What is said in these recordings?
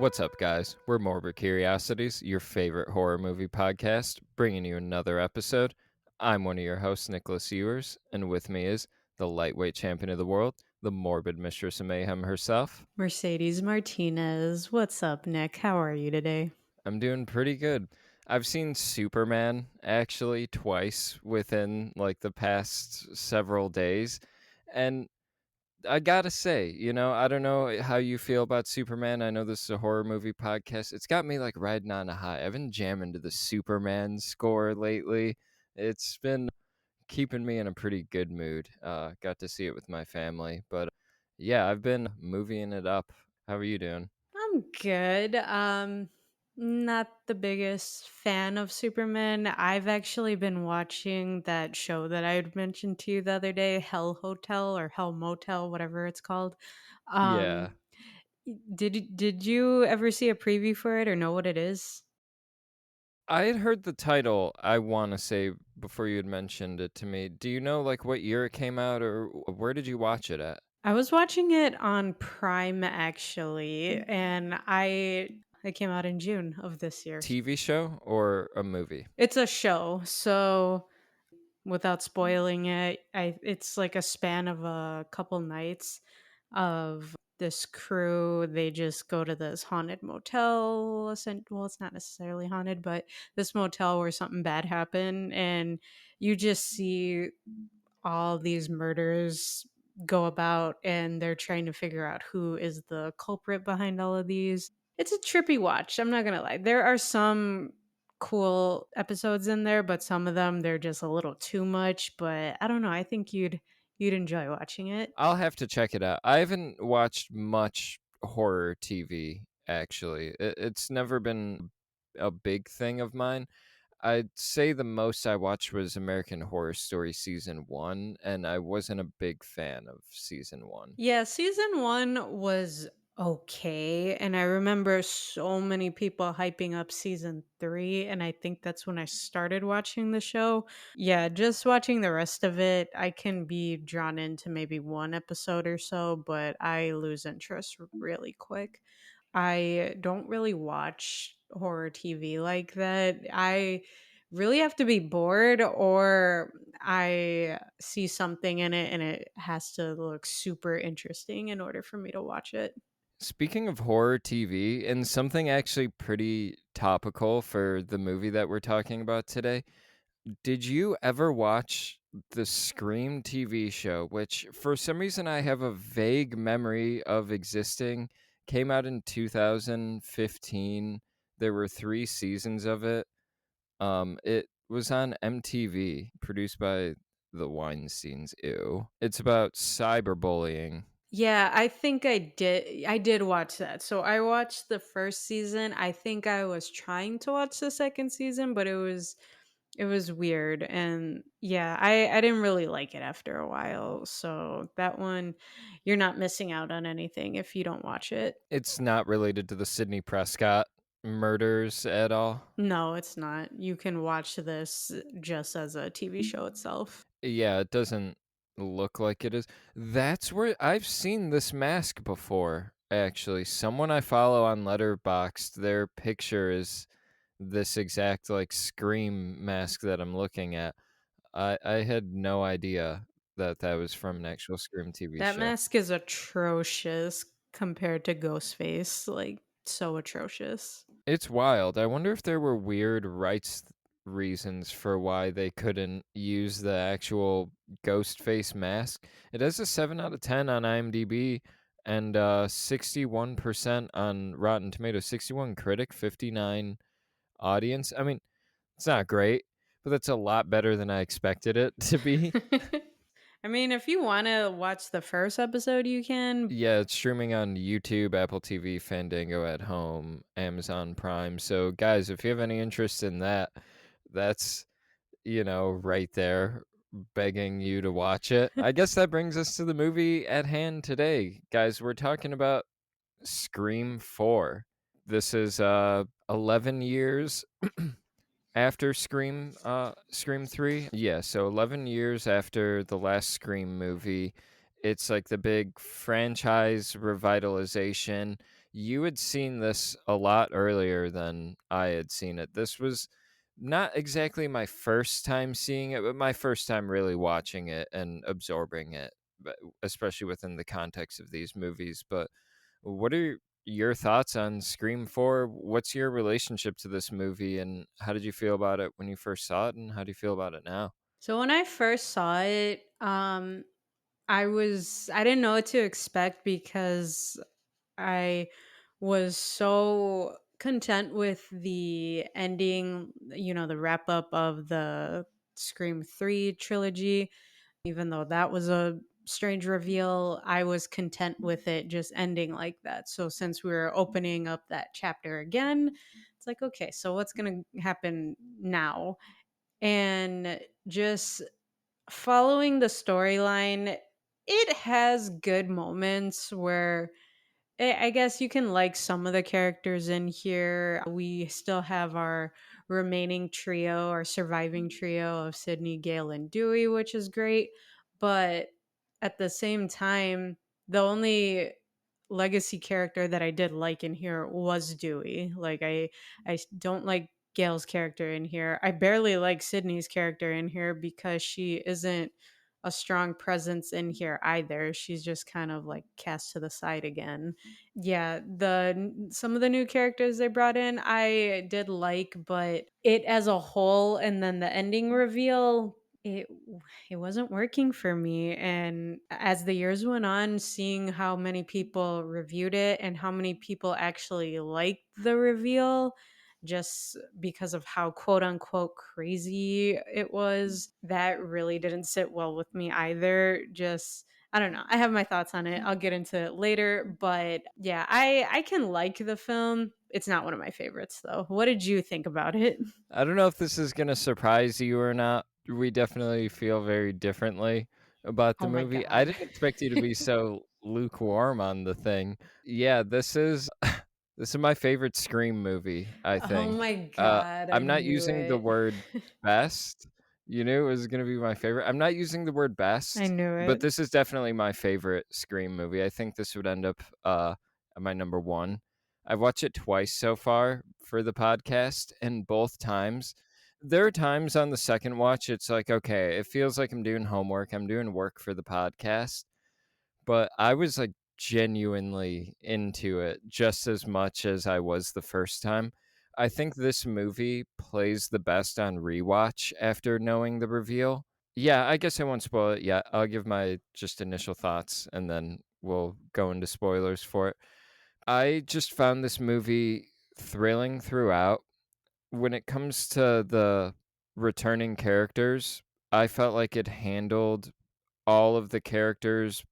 What's up, guys? We're Morbid Curiosities, your favorite horror movie podcast, bringing you another episode. I'm one of your hosts, Nicholas Ewers, and with me is the lightweight champion of the world, the morbid mistress of mayhem herself. Mercedes Martinez. What's up, Nick? How are you today? I'm doing pretty good. I've seen Superman actually twice within like the past several days, and I gotta say, I don't know how you feel about Superman. I know this is a horror movie podcast. It's got me like riding on a high. I've been jamming to the Superman score lately. It's been keeping me in a pretty good mood. Got to see it with my family, but yeah, I've been moving it up. How are you doing? I'm good. Not the biggest fan of Superman. I've actually been watching that show that I had mentioned to you the other day, Hell Hotel or Hell Motel, whatever it's called. Yeah, Um, did you ever see a preview for it or know what it is? I had heard the title. I want to say before you had mentioned it to me. Do you know like what year it came out or where did you watch it at? I was watching it on Prime actually, and it came out in June of this year. TV show or a movie? It's a show, so without spoiling it, it's like a span of a couple nights of this crew. They just go to this haunted motel. Well, it's not necessarily haunted, but this motel where something bad happened, and you just see all these murders go about, and they're trying to figure out who is the culprit behind all of these. It's a trippy watch. I'm not gonna lie. There are some cool episodes in there, but some of them they're just a little too much. But I don't know. I think you'd enjoy watching it. I'll have to check it out. I haven't watched much horror TV, actually. It's never been a big thing of mine. I'd say the most I watched was American Horror Story Season 1, and I wasn't a big fan of Season 1. Yeah, season one was okay. And I remember so many people hyping up season three. And I think that's when I started watching the show. Yeah, just watching the rest of it, I can be drawn into maybe one episode or so, but I lose interest really quick. I don't really watch horror TV like that. I really have to be bored or I see something in it and it has to look super interesting in order for me to watch it. Speaking of horror TV, and something actually pretty topical for the movie that we're talking about today, did you ever watch the Scream TV show, which for some reason I have a vague memory of existing? Came out in 2015. There were 3 seasons of it. It was on MTV, produced by the Weinsteins. Ew. It's about cyberbullying. Yeah, I think I did watch that. So I watched the first season. I think I was trying to watch the second season, but it was weird, and yeah, I didn't really like it after a while. So that one, you're not missing out on anything if you don't watch it. It's not related to the Sidney Prescott murders at all. No, it's not. You can watch this just as a TV show itself. Yeah, it doesn't look like it is. That's where I've seen this mask before, actually. Someone I follow on Letterboxd, their picture is this exact like Scream mask that I'm looking at. I had no idea that that was from an actual Scream TV That show. mask is atrocious compared to Ghostface, like so atrocious. It's wild. I wonder if there were weird rights reasons for why they couldn't use the actual ghost face mask. It has a 7 out of 10 on IMDb and 61% on Rotten Tomatoes. 61 critic, 59 audience. I mean, it's not great, but that's a lot better than I expected it to be. I mean, if you want to watch the first episode, you can. Yeah, it's streaming on YouTube, Apple TV, Fandango at Home, Amazon Prime. So, guys, if you have any interest in that, that's, right there begging you to watch it. I guess that brings us to the movie at hand today. Guys, we're talking about Scream 4. This is 11 years after Scream 3. Yeah, so 11 years after the last Scream movie. It's like the big franchise revitalization. you had seen this a lot earlier than I had seen it. This was not exactly my first time seeing it, but my first time really watching it and absorbing it, but especially within the context of these movies. But what are your thoughts on Scream 4? What's your relationship to this movie, and how did you feel about it when you first saw it, and how do you feel about it now? So when I first saw it, I didn't know what to expect because I was so content with the ending, the wrap up of the Scream 3 trilogy. Even though that was a strange reveal, I was content with it just ending like that. So since we were opening up that chapter again, it's like, okay, so what's going to happen now? And just following the storyline, it has good moments where I guess you can like some of the characters in here. We still have our remaining trio, our surviving trio of Sydney, Gale, and Dewey, which is great. But at the same time, the only legacy character that I did like in here was Dewey. Like I don't like Gail's character in here. I barely like Sydney's character in here because she isn't a strong presence in here either. She's just kind of like cast to the side again. Yeah, some of the new characters they brought in I did like, but it as a whole and then the ending reveal, it wasn't working for me. And as the years went on, seeing how many people reviewed it and how many people actually liked the reveal just because of how quote unquote crazy it was, that really didn't sit well with me either. Just I don't know. I have my thoughts on it. I'll get into it later, but yeah, I can like the film. It's not one of my favorites though. What did you think about it? I don't know if this is going to surprise you or not. We definitely feel very differently about the Oh my movie. I god. didn't expect you to be so lukewarm on the thing. Yeah, this is this is my favorite Scream movie, I Oh think. my god, I I'm not knew using the it. word best. You knew it was going to be my favorite. I'm not using the word I best, knew but it. this is definitely my favorite Scream movie. I think this would end up at my number 1. I've watched it twice so far for the podcast, and both times there are times on the second watch it's like, okay, it feels like I'm doing homework, I'm doing work for the podcast, but I was like genuinely into it just as much as I was the first time. I think this movie plays the best on rewatch after knowing the reveal. Yeah, I guess I won't spoil it yet. I'll give my just initial thoughts and then we'll go into spoilers for it. I just found this movie thrilling throughout. When it comes to the returning characters, I felt like it handled all of the characters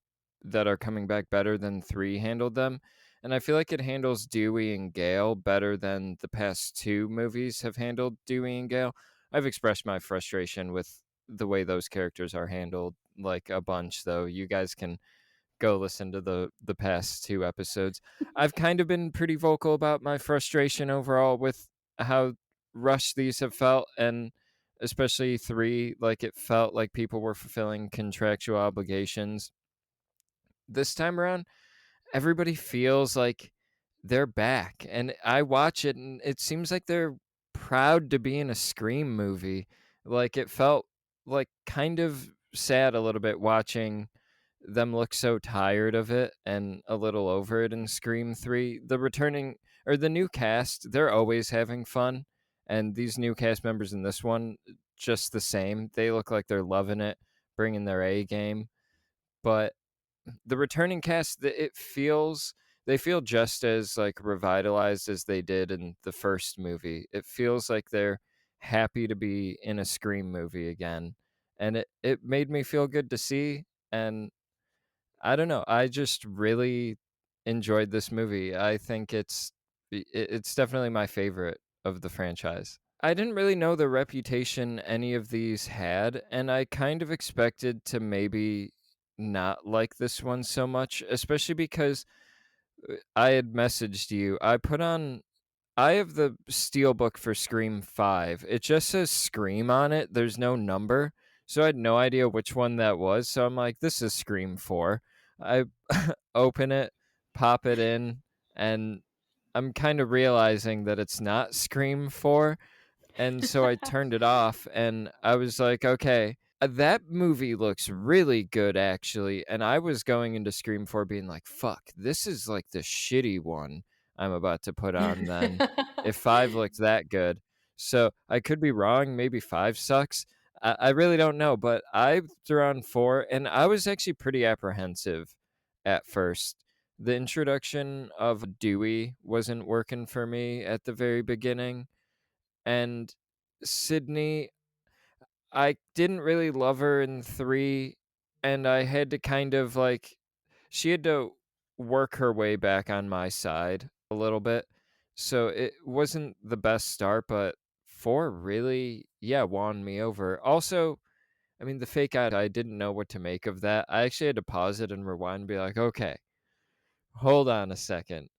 that are coming back better than 3 handled them, and I feel like it handles Dewey and Gale better than the past 2 movies have handled Dewey and Gale. I've expressed my frustration with the way those characters are handled, like, a bunch, though. You guys can go listen to the past 2 episodes. I've kind of been pretty vocal about my frustration overall with how rushed these have felt, and especially 3, like, it felt like people were fulfilling contractual obligations. This time around, everybody feels like they're back, and I watch it and it seems like they're proud to be in a Scream movie. Like, it felt like kind of sad a little bit watching them look so tired of it and a little over it in Scream 3. The returning or the new cast, they're always having fun, and these new cast members in this one just the same. They look like they're loving it, bringing their A game. But the returning cast, it feels they feel just as like revitalized as they did in the first movie. It feels like they're happy to be in a Scream movie again, and it made me feel good to see. And I don't know, I just really enjoyed this movie. I think it's definitely my favorite of the franchise. I didn't really know the reputation any of these had, and I kind of expected to maybe not like this one so much, especially because I had messaged you. I have the steelbook for Scream 5. It just says Scream on it. There's no number. So I had no idea which one that was. So I'm like, this is Scream 4. I open it, pop it in, and I'm kind of realizing that it's not Scream 4, and so I turned it off and I was like, okay, that movie looks really good actually. And I was going into Scream 4 being like, fuck, this is like the shitty one I'm about to put on then. If 5 looked that good. So I could be wrong. Maybe 5 sucks. I really don't know, but I threw on 4 and I was actually pretty apprehensive at first. The introduction of Dewey wasn't working for me at the very beginning, and Sydney, I didn't really love her in 3, and I had to kind of, like, she had to work her way back on my side a little bit, so it wasn't the best start, but 4 really, yeah, won me over. Also, I mean, the fake out, I didn't know what to make of that. I actually had to pause it and rewind and be like, "Okay, hold on a second.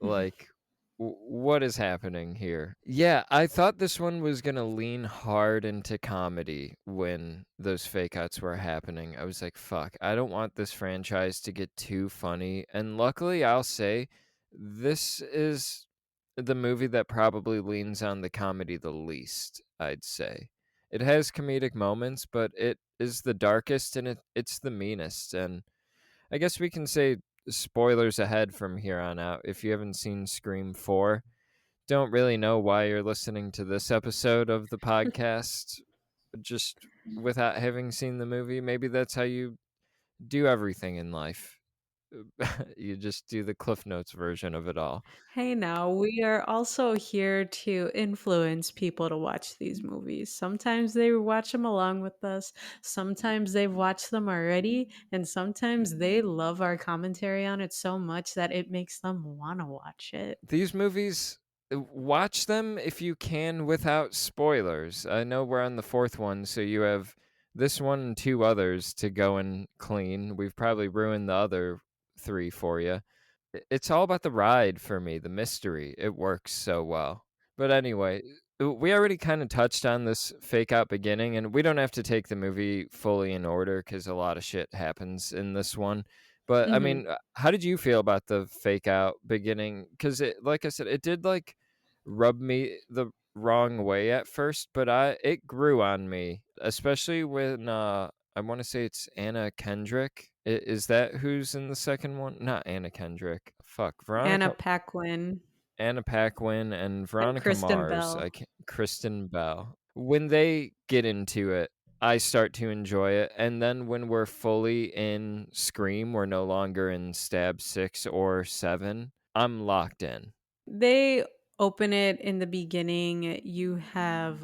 Like, what is happening here?" Yeah, I thought this one was gonna lean hard into comedy when those fake outs were happening. I was like, fuck, I don't want this franchise to get too funny. And luckily, I'll say, this is the movie that probably leans on the comedy the least, I'd say. It has comedic moments, but it is the darkest and it's the meanest. And I guess we can say spoilers ahead from here on out. If you haven't seen Scream 4, don't really know why you're listening to this episode of the podcast just without having seen the movie. Maybe that's how you do everything in life. You just do the Cliff Notes version of it all. Hey, now we are also here to influence people to watch these movies. Sometimes they watch them along with us, sometimes they've watched them already, and sometimes they love our commentary on it so much that it makes them want to watch it. These movies, watch them if you can without spoilers. I know we're on the fourth one, so you have this one and 2 others to go and clean. We've probably ruined the other 3 for you. It's all about the ride for me, the mystery. It works so well. But anyway, we already kind of touched on this fake out beginning, and we don't have to take the movie fully in order because a lot of shit happens in this one. But I Mhm. mean, how did you feel about the fake out beginning? Because it, like I said, it did like rub me the wrong way at first, but it grew on me, especially when I want to say it's Anna Kendrick. Is that who's in the second one? Not Anna Kendrick. Fuck, Anna Veronica, Paquin Anna Paquin, and and Veronica Kristen Mars. Bell. Kristen Bell. When they get into it, I start to enjoy it, and then when we're fully in Scream, we're no longer in Stab 6 or 7. I'm locked in. They open it in the beginning. You have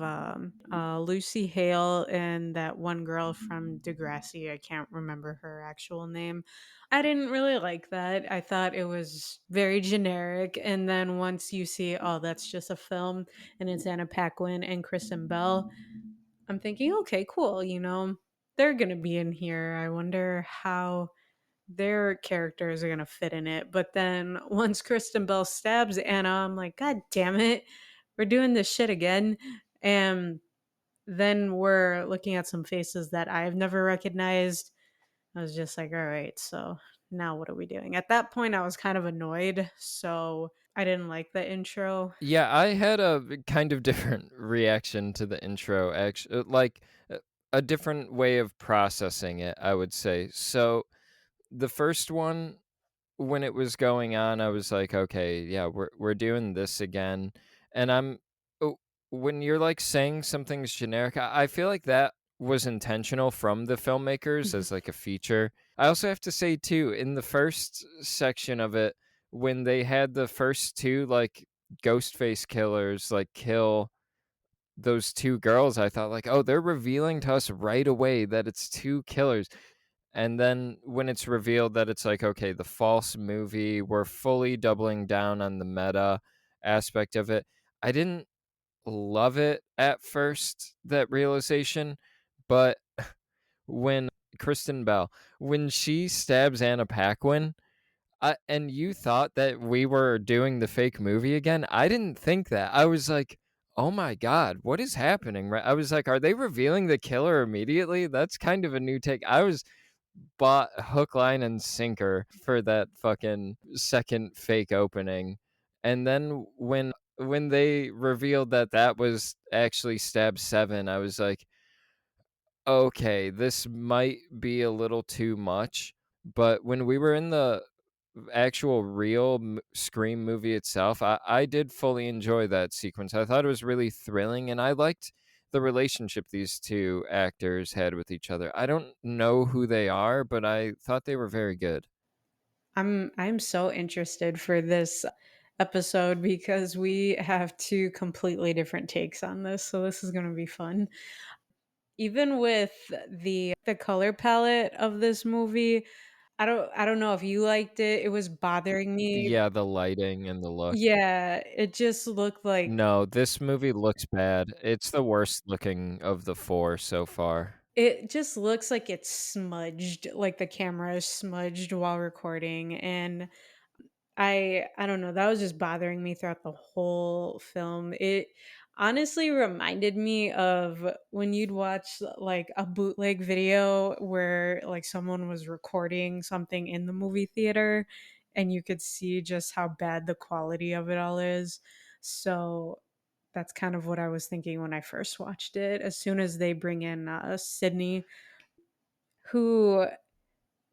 Lucy Hale and that one girl from Degrassi. I can't remember her actual name. I didn't really like that. I thought it was very generic. And then once you see, oh, that's just a film and it's Anna Paquin and Kristen Bell, I'm thinking, okay, cool. They're going to be in here. I wonder how their characters are gonna fit in it. But then once Kristen Bell stabs Anna, I'm like, God damn it, we're doing this shit again. And then we're looking at some faces that I've never recognized. I was just like, all right, so now what are we doing? At that point, I was kind of annoyed, so I didn't like the intro. Yeah, I had a kind of different reaction to the intro, actually, like a different way of processing it, I would say. So, the first one, when it was going on, I was like, okay, yeah, we're doing this again. And oh, when you're like saying something's generic, I feel like that was intentional from the filmmakers as like a feature. I also have to say too, in the first section of it, when they had the first 2 like ghost face killers like kill those 2 girls, I thought like, oh, they're revealing to us right away that it's 2 killers. And then when it's revealed that it's like, okay, the false movie, we're fully doubling down on the meta aspect of it. I didn't love it at first, that realization, but when Kristen Bell, when she stabs Anna Paquin, and you thought that we were doing the fake movie again, I didn't think that. I was like, oh my God, what is happening? Right? I was like, are they revealing the killer immediately? That's kind of a new take. bought hook, line, and sinker for that fucking second fake opening. And then when they revealed that that was actually Stab 7, I was like, okay, this might be a little too much. But when we were in the actual real Scream movie itself, I did fully enjoy that sequence. I thought it was really thrilling, and I liked the relationship these two actors had with each other. I don't know who they are, but I thought they were very good. I'm so interested for this episode because we have two completely different takes on this, so this is going to be fun. Even with the color palette of this movie, I don't know if you liked it. It was bothering me. Yeah, the lighting and the look. Yeah, it just looked like No, this movie looks bad. It's the worst looking of the four so far. it just looks like it's smudged, like the camera is smudged while recording, and I don't know, that was just bothering me throughout the whole film. It honestly reminded me of when you'd watch like a bootleg video where like someone was recording something in the movie theater and you could see just how bad the quality of it all is. So that's kind of what I was thinking when I first watched it. As soon as they bring in Sydney, who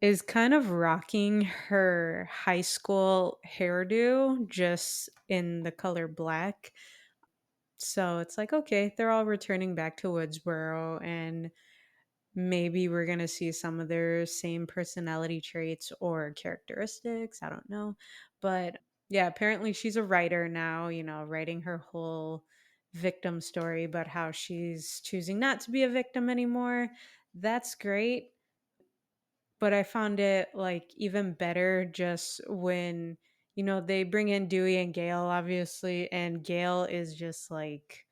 is kind of rocking her high school hairdo just in the color black. So it's like, okay, they're all returning back to Woodsboro, and maybe we're going to see some of their same personality traits or characteristics. I don't know. But yeah, apparently she's a writer now, writing her whole victim story about how she's choosing not to be a victim anymore. That's great. But I found it, like, even better just when, they bring in Dewey and Gail, obviously, and Gail is just, like,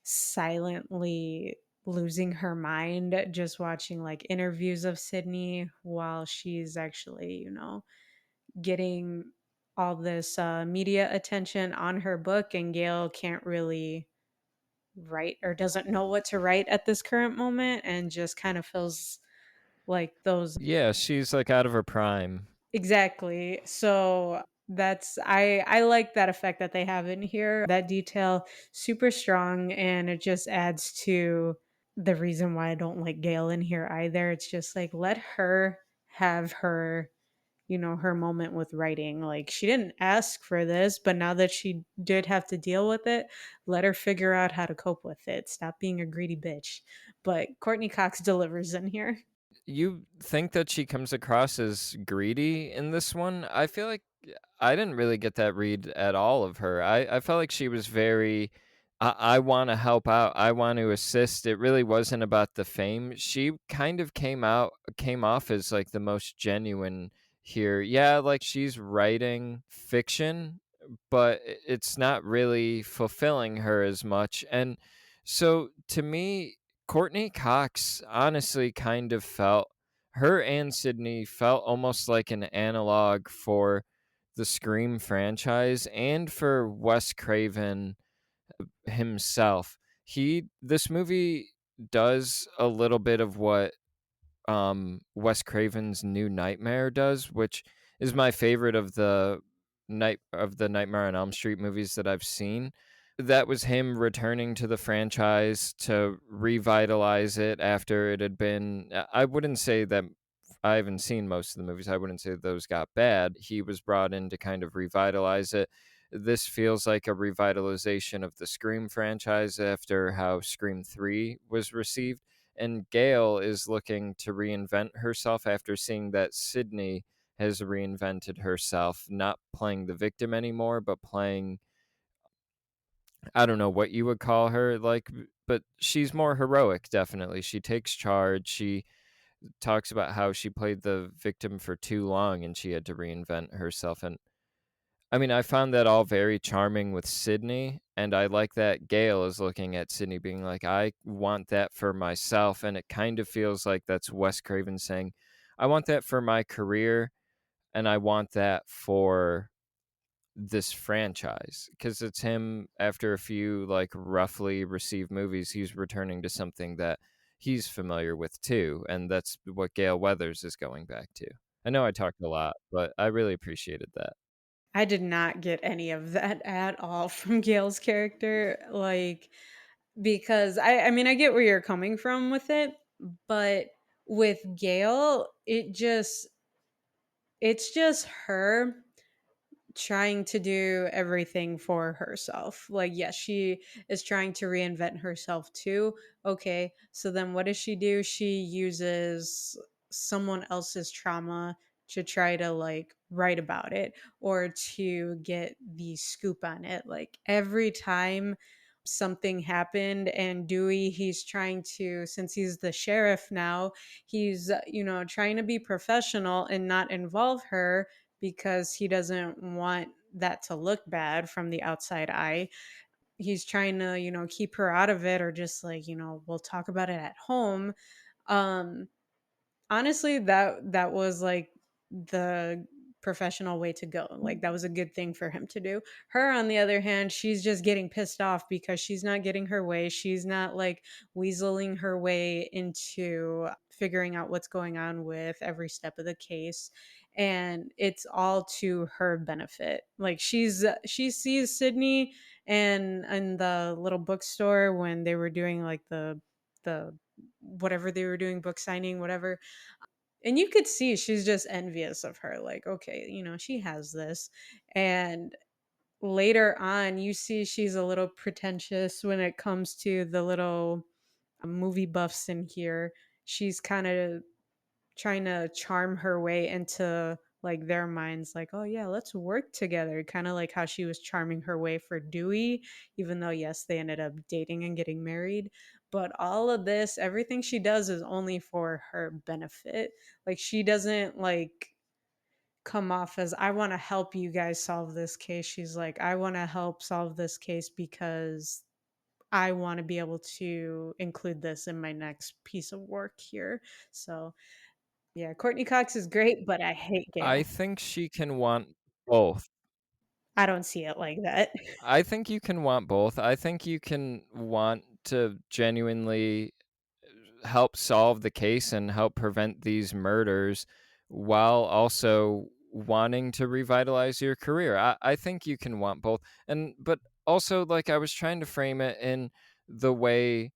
silently losing her mind just watching, like, interviews of Sydney while she's actually, getting all this, media attention on her book, and Gail can't really write or doesn't know what to write at this current moment and just kind of feels like those. Yeah, she's like out of her prime. Exactly. So that's I like that effect that they have in here. That detail super strong, and it just adds to the reason why I don't like Gail in here either. It's just like let her have her, her moment with writing. Like she didn't ask for this, but now that she did have to deal with it, let her figure out how to cope with it. Stop being a greedy bitch. But Courtney Cox delivers in here. You think that she comes across as greedy in this one? I feel like I didn't really get that read at all of her. I felt like she was very, I want to help out. I want to assist. It really wasn't about the fame. She kind of came off as like the most genuine here. Yeah, like she's writing fiction, but it's not really fulfilling her as much. And so to me, Courtney Cox honestly kind of felt, her and Sydney felt almost like an analog for the Scream franchise and for Wes Craven himself. This movie does a little bit of what Wes Craven's New Nightmare does, which is my favorite of the Nightmare on Elm Street movies that I've seen. That was him returning to the franchise to revitalize it after it had been, I wouldn't say that, I haven't seen most of the movies. I wouldn't say those got bad. He was brought in to kind of revitalize it. This feels like a revitalization of the Scream franchise after how Scream 3 was received. And Gail is looking to reinvent herself after seeing that Sydney has reinvented herself, not playing the victim anymore, but playing, I don't know what you would call her, like, but she's more heroic, definitely. She takes charge. She talks about how she played the victim for too long and she had to reinvent herself. And I mean, I found that all very charming with Sydney, and I like that Gail is looking at Sydney being like, I want that for myself. And it kind of feels like that's Wes Craven saying, I want that for my career, and I want that for this franchise, because it's him after a few like roughly received movies, he's returning to something that he's familiar with too, and that's what Gale Weathers is going back to. I know I talked a lot, but I really appreciated that. I did not get any of that at all from Gail's character, like, because I mean, I get where you're coming from with it, but with Gail, it's just her trying to do everything for herself. Like, yes, she is trying to reinvent herself too. Okay, so then what does she do? She uses someone else's trauma to try to like write about it or to get the scoop on it. Like every time something happened and Dewey, he's trying to, since he's the sheriff now, he's trying to be professional and not involve her because he doesn't want that to look bad from the outside eye. He's trying to, keep her out of it or just like, we'll talk about it at home. Um Honestly, that was like the professional way to go. Like that was a good thing for him to do. Her on the other hand, she's just getting pissed off because she's not getting her way. She's not like weaseling her way into figuring out what's going on with every step of the case, and it's all to her benefit. Like she sees Sydney and in the little bookstore when they were doing like the whatever they were doing, book signing, whatever, and you could see she's just envious of her, like, okay, she has this. And later on, you see she's a little pretentious when it comes to the little movie buffs in here. She's kind of trying to charm her way into like their minds, like, oh yeah, let's work together, kind of like how she was charming her way for Dewey, even though yes, they ended up dating and getting married. But all of this, everything she does is only for her benefit. Like she doesn't like come off as, I want to help you guys solve this case. She's like, I want to help solve this case because I want to be able to include this in my next piece of work here. So yeah, Courtney Cox is great, but I hate I Gail. think she can want both. I don't see it like that. I think you can want both. I think you can want to genuinely help solve the case and help prevent these murders while also wanting to revitalize your career. I think you can want both. And but also like I was trying to frame it in the way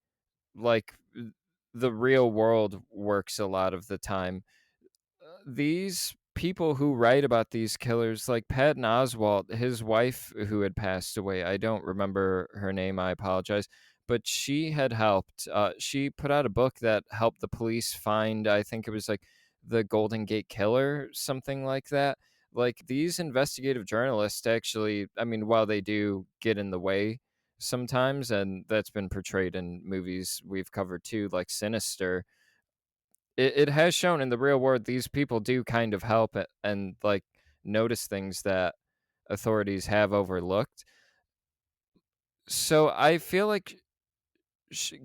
like the real world works a lot of the time. These people who write about these killers, like Patton Oswalt, his wife who had passed away, I don't remember her name, I apologize, but she had helped. She put out a book that helped the police find, I think it was like the Golden Gate Killer, something like that. Like these investigative journalists actually, I mean, while they do get in the way sometimes, and that's been portrayed in movies we've covered too, like Sinister, it has shown in the real world these people do kind of help and like notice things that authorities have overlooked. So I feel like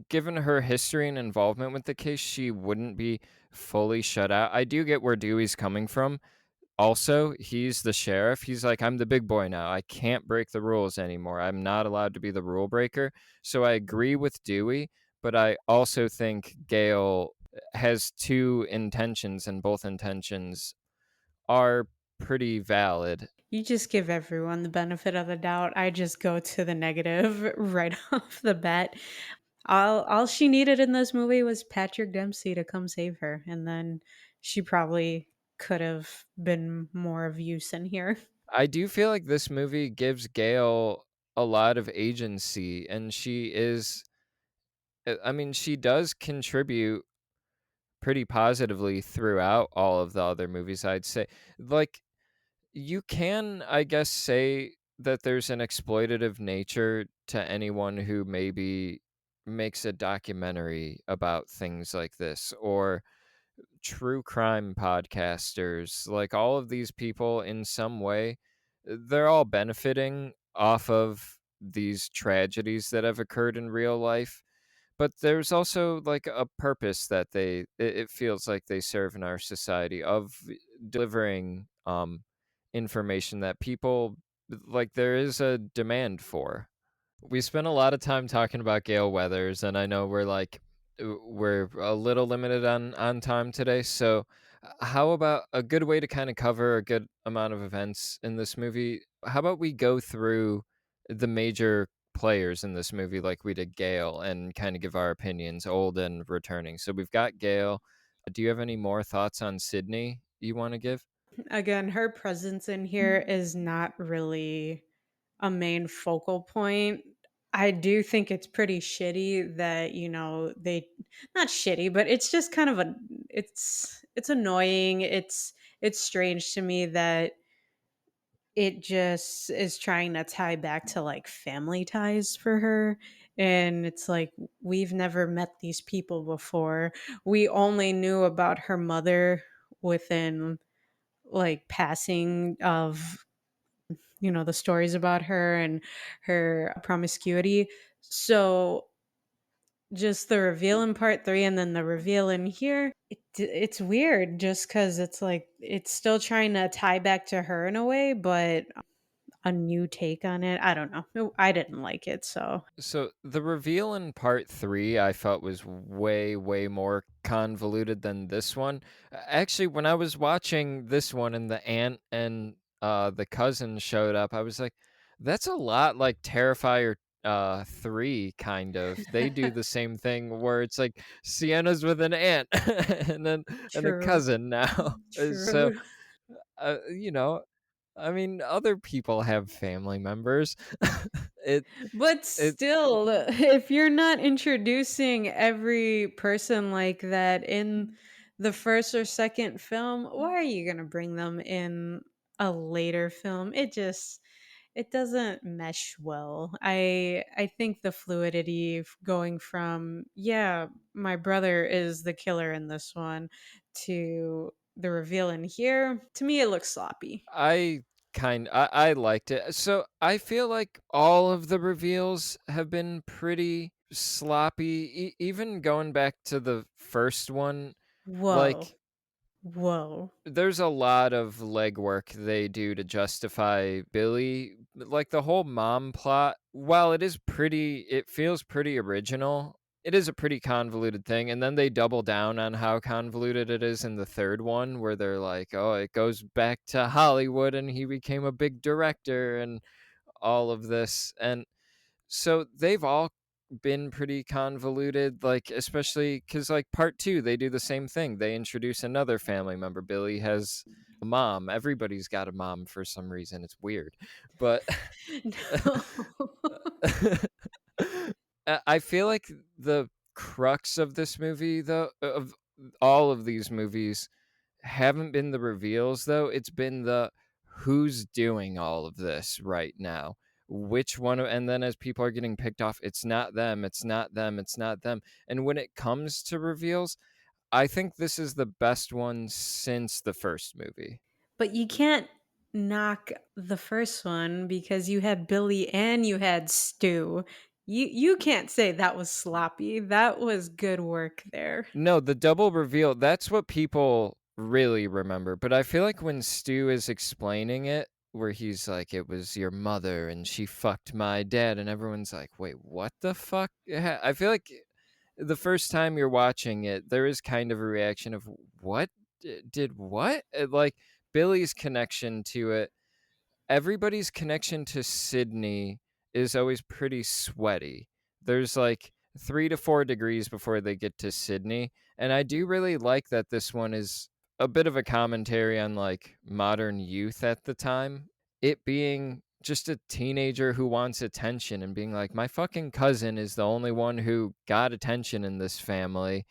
given her history and involvement with the case, she wouldn't be fully shut out. I do get where Dewey's coming from. Also, he's the sheriff. He's like, I'm the big boy now. I can't break the rules anymore. I'm not allowed to be the rule breaker. So I agree with Dewey, but I also think Gale has two intentions, and both intentions are pretty valid. You just give everyone the benefit of the doubt. I just go to the negative right off the bat. All she needed in this movie was Patrick Dempsey to come save her, and then she probably could have been more of use in here. I do feel like this movie gives Gale a lot of agency, and she is, I mean, she does contribute pretty positively throughout all of the other movies, I'd say. Like, you can, I guess, say that there's an exploitative nature to anyone who maybe makes a documentary about things like this, or true crime podcasters. Like, all of these people, in some way, they're all benefiting off of these tragedies that have occurred in real life, but there's also like a purpose that it feels like they serve in our society of delivering information that people, like, there is a demand for. We spent a lot of time talking about Gale Weathers, and I know we're like we're a little limited on time today. So, how about a good way to kind of cover a good amount of events in this movie? How about we go through the major players in this movie, like we did Gale, and kind of give our opinions, old and returning. So we've got Gale. Do you have any more thoughts on Sydney you want to give? Again, her presence in here is not really a main focal point. I do think it's pretty shitty that, they not shitty, but it's just kind of it's annoying. It's strange to me that it just is trying to tie back to like family ties for her. And it's like, we've never met these people before. We only knew about her mother within like passing of, the stories about her and her promiscuity. So just the reveal in part 3 and then the reveal in here, it's weird just because it's like it's still trying to tie back to her in a way, but a new take on it. I don't know. I didn't like it, so So the reveal in part three, I felt was way, way more convoluted than this one. Actually, when I was watching this one and the aunt and the cousin showed up, I was like, "That's a lot like Terrifier 3, kind of." They do the same thing where it's like Sienna's with an aunt and a true. cousin now. So True. you know, I mean, other people have family members. it But it still, if you're not introducing every person like that in the first or second film, why are you going to bring them in a later film? It doesn't mesh well. I think the fluidity going from, yeah, my brother is the killer in this one, to the reveal in here, to me it looks sloppy. I I liked it. So I feel like all of the reveals have been pretty sloppy. Even going back to the first one, Whoa. like Whoa. there's a lot of legwork they do to justify Billy. Like the whole mom plot, while it feels pretty original. It is a pretty convoluted thing, and then they double down on how convoluted it is in the third one, where they're like, "Oh, it goes back to Hollywood, and he became a big director, and all of this." And so they've all been pretty convoluted, like especially because like part two, they do the same thing. They introduce another family member. Billy has a mom. Everybody's got a mom for some reason. It's weird, but No. I feel like the crux of this movie, though, of all of these movies, haven't been the reveals, though. It's been the who's doing all of this right now. Which one, and then as people are getting picked off, it's not them, it's not them, it's not them. And when it comes to reveals, I think this is the best one since the first movie. But you can't knock the first one because you had Billy and you had Stu. You can't say that was sloppy. That was good work there. No, the double reveal, that's what people really remember. But I feel like when Stu is explaining it, where he's like, it was your mother and she fucked my dad, and everyone's like, wait, what the fuck? I feel like the first time you're watching it, there is kind of a reaction of, what? Did what? Like, Billy's connection to it, everybody's connection to Sydney is always pretty sweaty. There's like 3 to 4 degrees before they get to Sydney. And I do really like that this one is a bit of a commentary on like modern youth at the time. It being just a teenager who wants attention and being like, my fucking cousin is the only one who got attention in this family.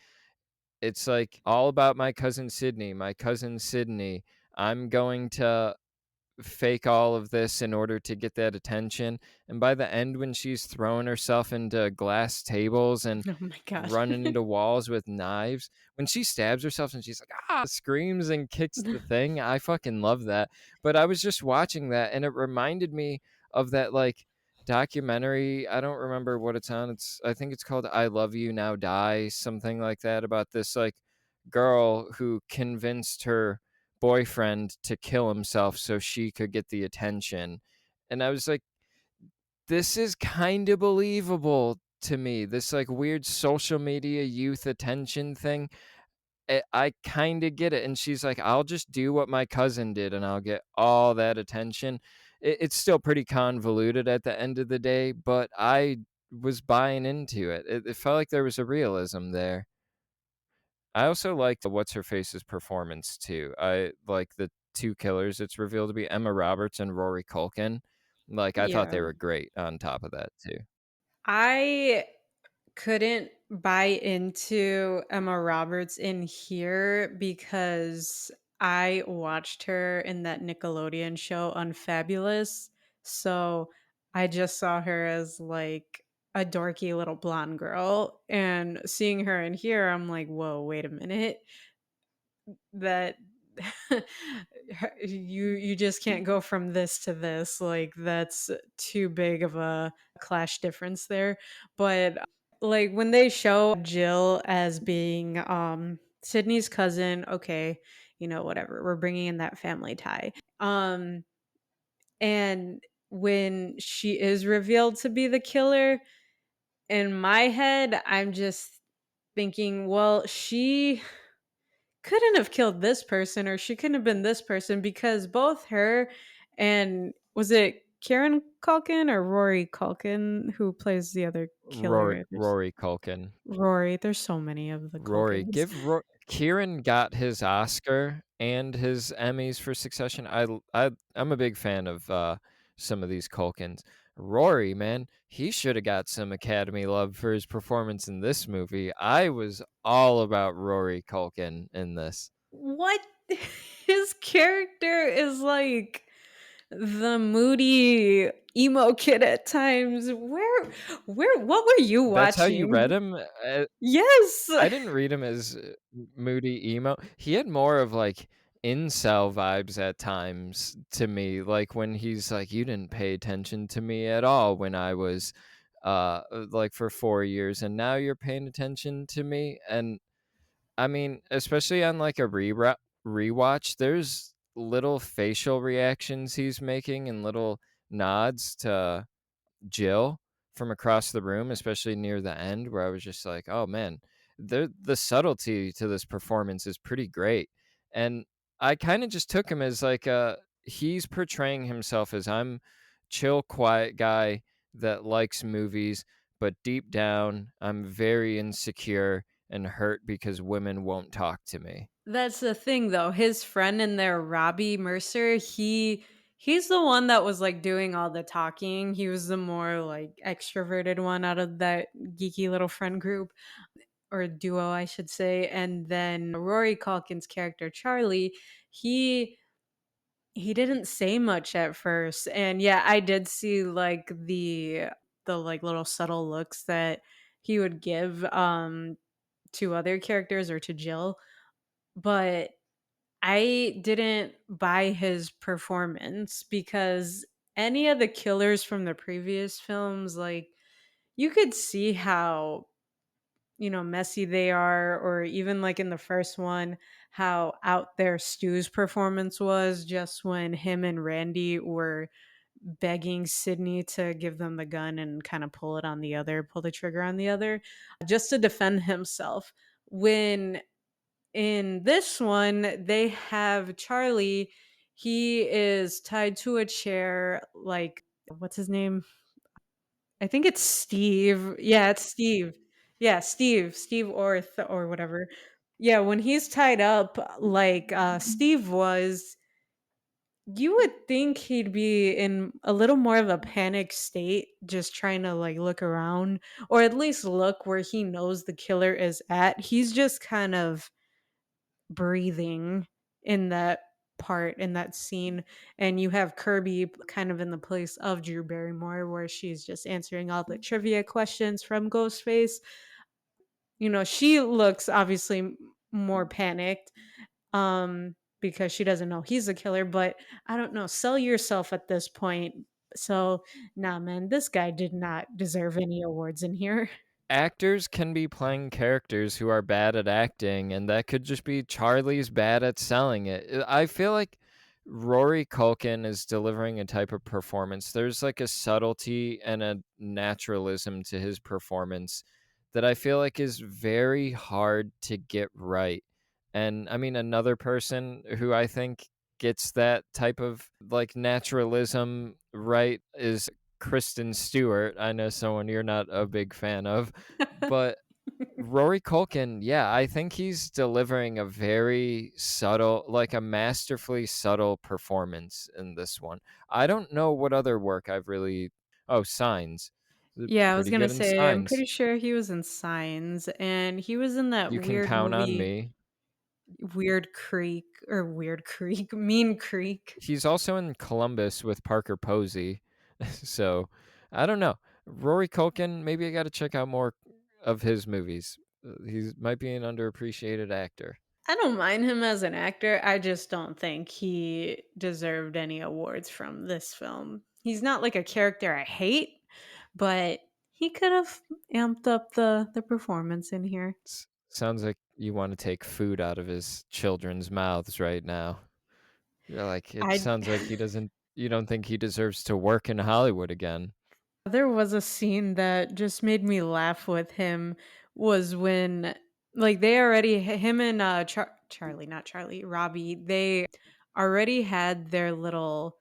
It's like all about my cousin Sydney, my cousin Sydney. I'm going to fake all of this in order to get that attention. And by the end, when she's throwing herself into glass tables and Oh my god. running into walls with knives, when she stabs herself and she's like, screams and kicks the thing, I fucking love that. But I was just watching that and it reminded me of that like documentary. I don't remember what it's on. I think it's called I Love You Now Die, something like that, about this like girl who convinced her boyfriend to kill himself so she could get the attention. And I was like, this is kind of believable to me, this, like, weird social media youth attention thing. I kinda get it, and she's like, "I'll just do what my cousin did, and I'll get all that attention." It's still pretty convoluted at the end of the day, but I was buying into it. It felt like there was a realism there. I also liked what's her face's performance too. I like the 2 killers it's revealed to be Emma Roberts and Rory Culkin. Like, I thought they Yeah. were great on top of that too. I couldn't buy into Emma Roberts in here because I watched her in that Nickelodeon show Unfabulous. So I just saw her as like a dorky little blonde girl. And seeing her in here, I'm like, whoa, wait a minute. That you just can't go from this to this, like, that's too big of a clash difference there, but, like, when they show Jill as being, Sydney's cousin, okay, whatever, we're bringing in that family tie, and when she is revealed to be the killer, in my head, I'm just thinking, well, she couldn't have killed this person or she couldn't have been this person because both her and was it Kieran Culkin or Rory Culkin who plays the other Rory killer? Rory Culkin. Rory. There's so many of the Rory, Culkins. Kieran got his Oscar and his Emmys for Succession. I'm a big fan of, some of these Culkins. Rory, man, he shoulda got some Academy love for his performance in this movie. I was all about Rory Culkin in this. What? His character is like the moody emo kid at times. What were you That's how you read watching? him? Yes. I didn't read him as moody emo. He had more of like incel vibes at times to me, like when he's like, "You didn't pay attention to me at all when I was like for 4 years, and now you're paying attention to me." And I mean, especially on like a rewatch, there's little facial reactions he's making and little nods to Jill from across the room, especially near the end, where I was just like, "Oh man, the subtlety to this performance is pretty great." And I kind of just took him as like he's portraying himself as I'm chill, quiet guy that likes movies, but deep down I'm very insecure and hurt because women won't talk to me. That's the thing though, his friend in there, Robbie Mercer, he's the one that was, like, doing all the talking. He was the more, like, extroverted one out of that geeky little friend group, or duo, I should say, and then Rory Culkin's character, Charlie, he he didn't say much at first, and, yeah, I did see, like, the, like, little subtle looks that he would give, to other characters or to Jill, but I didn't buy his performance because any of the killers from the previous films, like, you could see how, messy they are, or even like in the first one, how out there Stu's performance was just when him and Randy were begging Sydney to give them the gun and kind of pull the trigger on the other, just to defend himself. When in this one, they have Charlie. He is tied to a chair, like, what's his name? I think it's Steve. Yeah, it's Steve. Yeah, Steve Orth or whatever. Yeah, when he's tied up like Steve was, you would think he'd be in a little more of a panic state, just trying to like look around or at least look where he knows the killer is at. He's just kind of breathing in that part in that scene, and you have Kirby kind of in the place of Drew Barrymore where she's just answering all the trivia questions from Ghostface. She looks obviously more panicked because she doesn't know he's a killer, but I don't know, sell yourself at this point. So, nah man, this guy did not deserve any awards in here. Actors can be playing characters who are bad at acting, and that could just be Charlie's bad at selling it. I feel like Rory Culkin is delivering a type of performance. There's like a subtlety and a naturalism to his performance that I feel like is very hard to get right. And I mean, another person who I think gets that type of like naturalism right is Kristen Stewart. I know someone you're not a big fan of, but Rory Culkin, yeah, I think he's delivering a very subtle, like a masterfully subtle performance in this one. I don't know what other work I've really. Oh, Signs. Yeah, I was Pretty gonna good in say, I'm Signs. pretty sure he was in Signs, and he was in that You Can weird Count on movie, Me. Weird Creek, Mean Creek. He's also in Columbus with Parker Posey. So, I don't know. Rory Culkin, maybe I got to check out more of his movies. He might be an underappreciated actor. I don't mind him as an actor. I just don't think he deserved any awards from this film. He's not like a character I hate, but he could have amped up the performance in here. Sounds like you want to take food out of his children's mouths right now. You're like, it I sounds like you don't think he deserves to work in Hollywood again. There was a scene that just made me laugh with him was when like they already him and Charlie, not Charlie, Robbie, they already had their little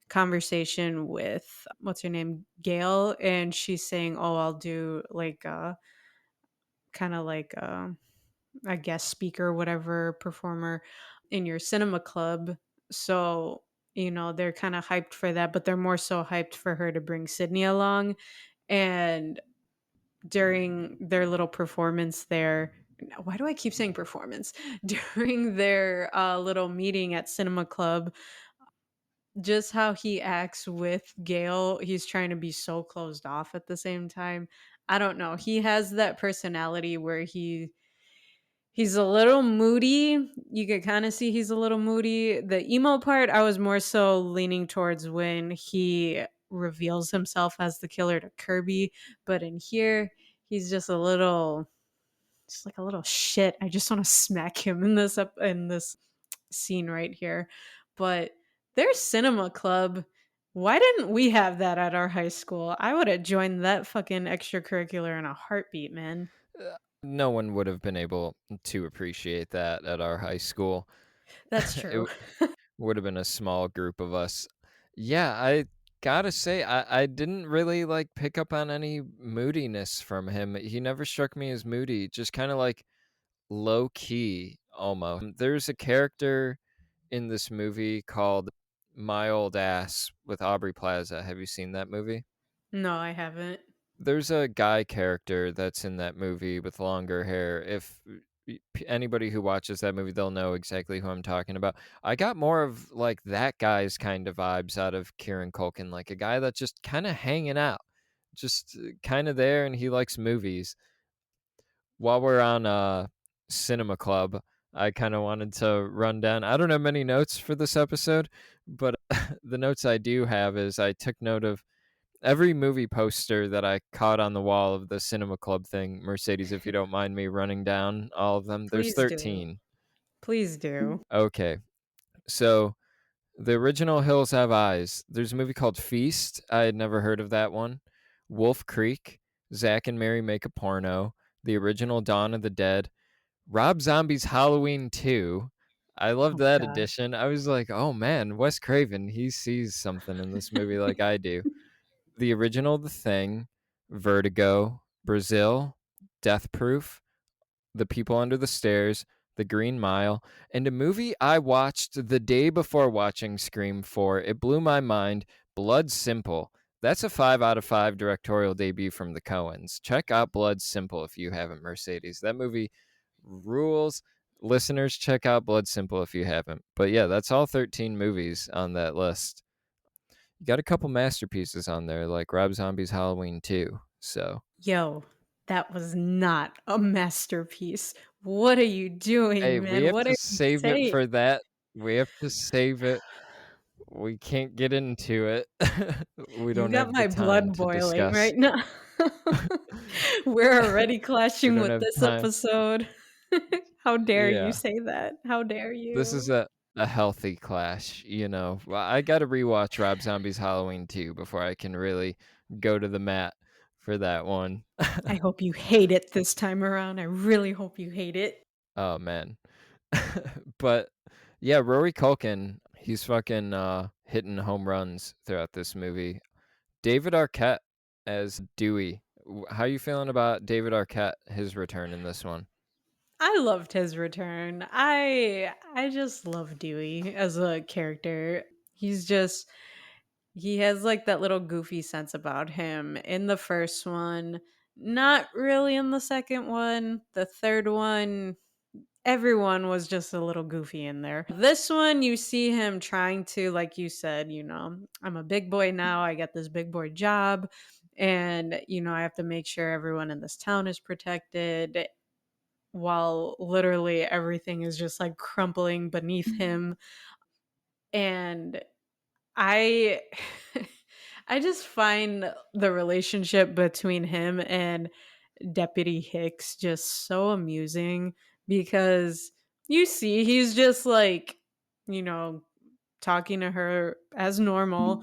conversation with what's her name, Gail, and she's saying, "Oh, I'll do like kind of like a guest speaker, whatever performer in your cinema club." So, they're kind of hyped for that, but they're more so hyped for her to bring Sydney along. And during their little performance there, why do I keep saying performance? During their little meeting at Cinema Club, just how he acts with Gail, he's trying to be so closed off at the same time. I don't know. He has that personality where he's a little moody. You could kind of see he's a little moody. The emo part, I was more so leaning towards when he reveals himself as the killer to Kirby. But in here, he's just like a little shit. I just want to smack him in this scene right here. But their cinema club. Why didn't we have that at our high school? I would have joined that fucking extracurricular in a heartbeat, man. No one would have been able to appreciate that at our high school. That's It true. would have been a small group of us. Yeah, I gotta say, I didn't really like pick up on any moodiness from him. He never struck me as moody, just kind of like low key almost. There's a character in this movie called My Old Ass with Aubrey Plaza. Have you seen that movie? No, I haven't. There's a guy character that's in that movie with longer hair. If anybody who watches that movie, they'll know exactly who I'm talking about. I got more of like that guy's kind of vibes out of Kieran Culkin, like a guy that's just kind of hanging out, just kind of there, and he likes movies. While we're on Cinema Club, I kind of wanted to run down. I don't have many notes for this episode, but the notes I do have is I took note of every movie poster that I caught on the wall of the Cinema Club thing. Mercedes, if you don't mind me running down all of them, there's Please do. 13. Please do. Okay, so the original Hills Have Eyes. There's a movie called Feast. I had never heard of that one. Wolf Creek. Zack and Mary Make a Porno. The original Dawn of the Dead. Rob Zombie's Halloween 2. I loved Oh that god. edition. I was like, oh man, Wes Craven, he sees something in this movie like I do. The original The Thing, Vertigo, Brazil, Death Proof, The People Under the Stairs, The Green Mile, and a movie I watched the day before watching Scream 4. It blew my mind. Blood Simple. That's a 5 out of 5 directorial debut from the Coens. Check out Blood Simple if you haven't, Mercedes. That movie rules. Listeners, check out Blood Simple if you haven't. But yeah, that's all 13 movies on that list. You got a couple masterpieces on there, like Rob Zombie's Halloween 2. So, Yo, that was not a masterpiece. What are you hey, doing, we man? have What are to you save it saying? for that. We have to save it. We can't get into it. We You don't got have the my time blood to boiling discuss. right now. We're already We clashing don't with have this time. episode. How dare you Yeah. say that? How dare This is you? a a healthy clash, you know? Well, I gotta rewatch Rob Zombie's Halloween 2 before I can really go to the mat for that one. I hope you hate it this time around. I really hope you hate it. Oh, man. But, yeah, Rory Culkin, he's fucking, hitting home runs throughout this movie. David Arquette as Dewey. How you feeling about David Arquette, his return in this one? I loved his return. I just love Dewey as a character. He has like that little goofy sense about him in the first one, not really in the second one. The third one, everyone was just a little goofy in there. This one, you see him trying to, like you said, I'm a big boy now. I got this big boy job. And, I have to make sure everyone in this town is protected while literally everything is just like crumpling beneath him. And I I just find the relationship between him and Deputy Hicks just so amusing because you see he's just like, you know, talking to her as normal.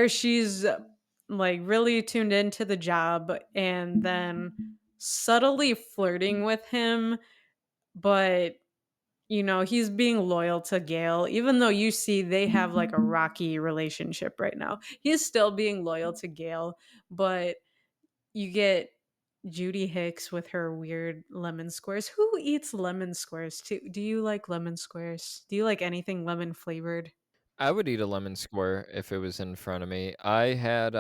She's like really tuned into the job and then subtly flirting with him, but he's being loyal to Gail, even though you see they have like a rocky relationship right now. He's still being loyal to Gail, but you get Judy Hicks with her weird lemon squares. Who eats lemon squares too? Do you like lemon squares? Do you like anything lemon flavored? I would eat a lemon square if it was in front of me. I had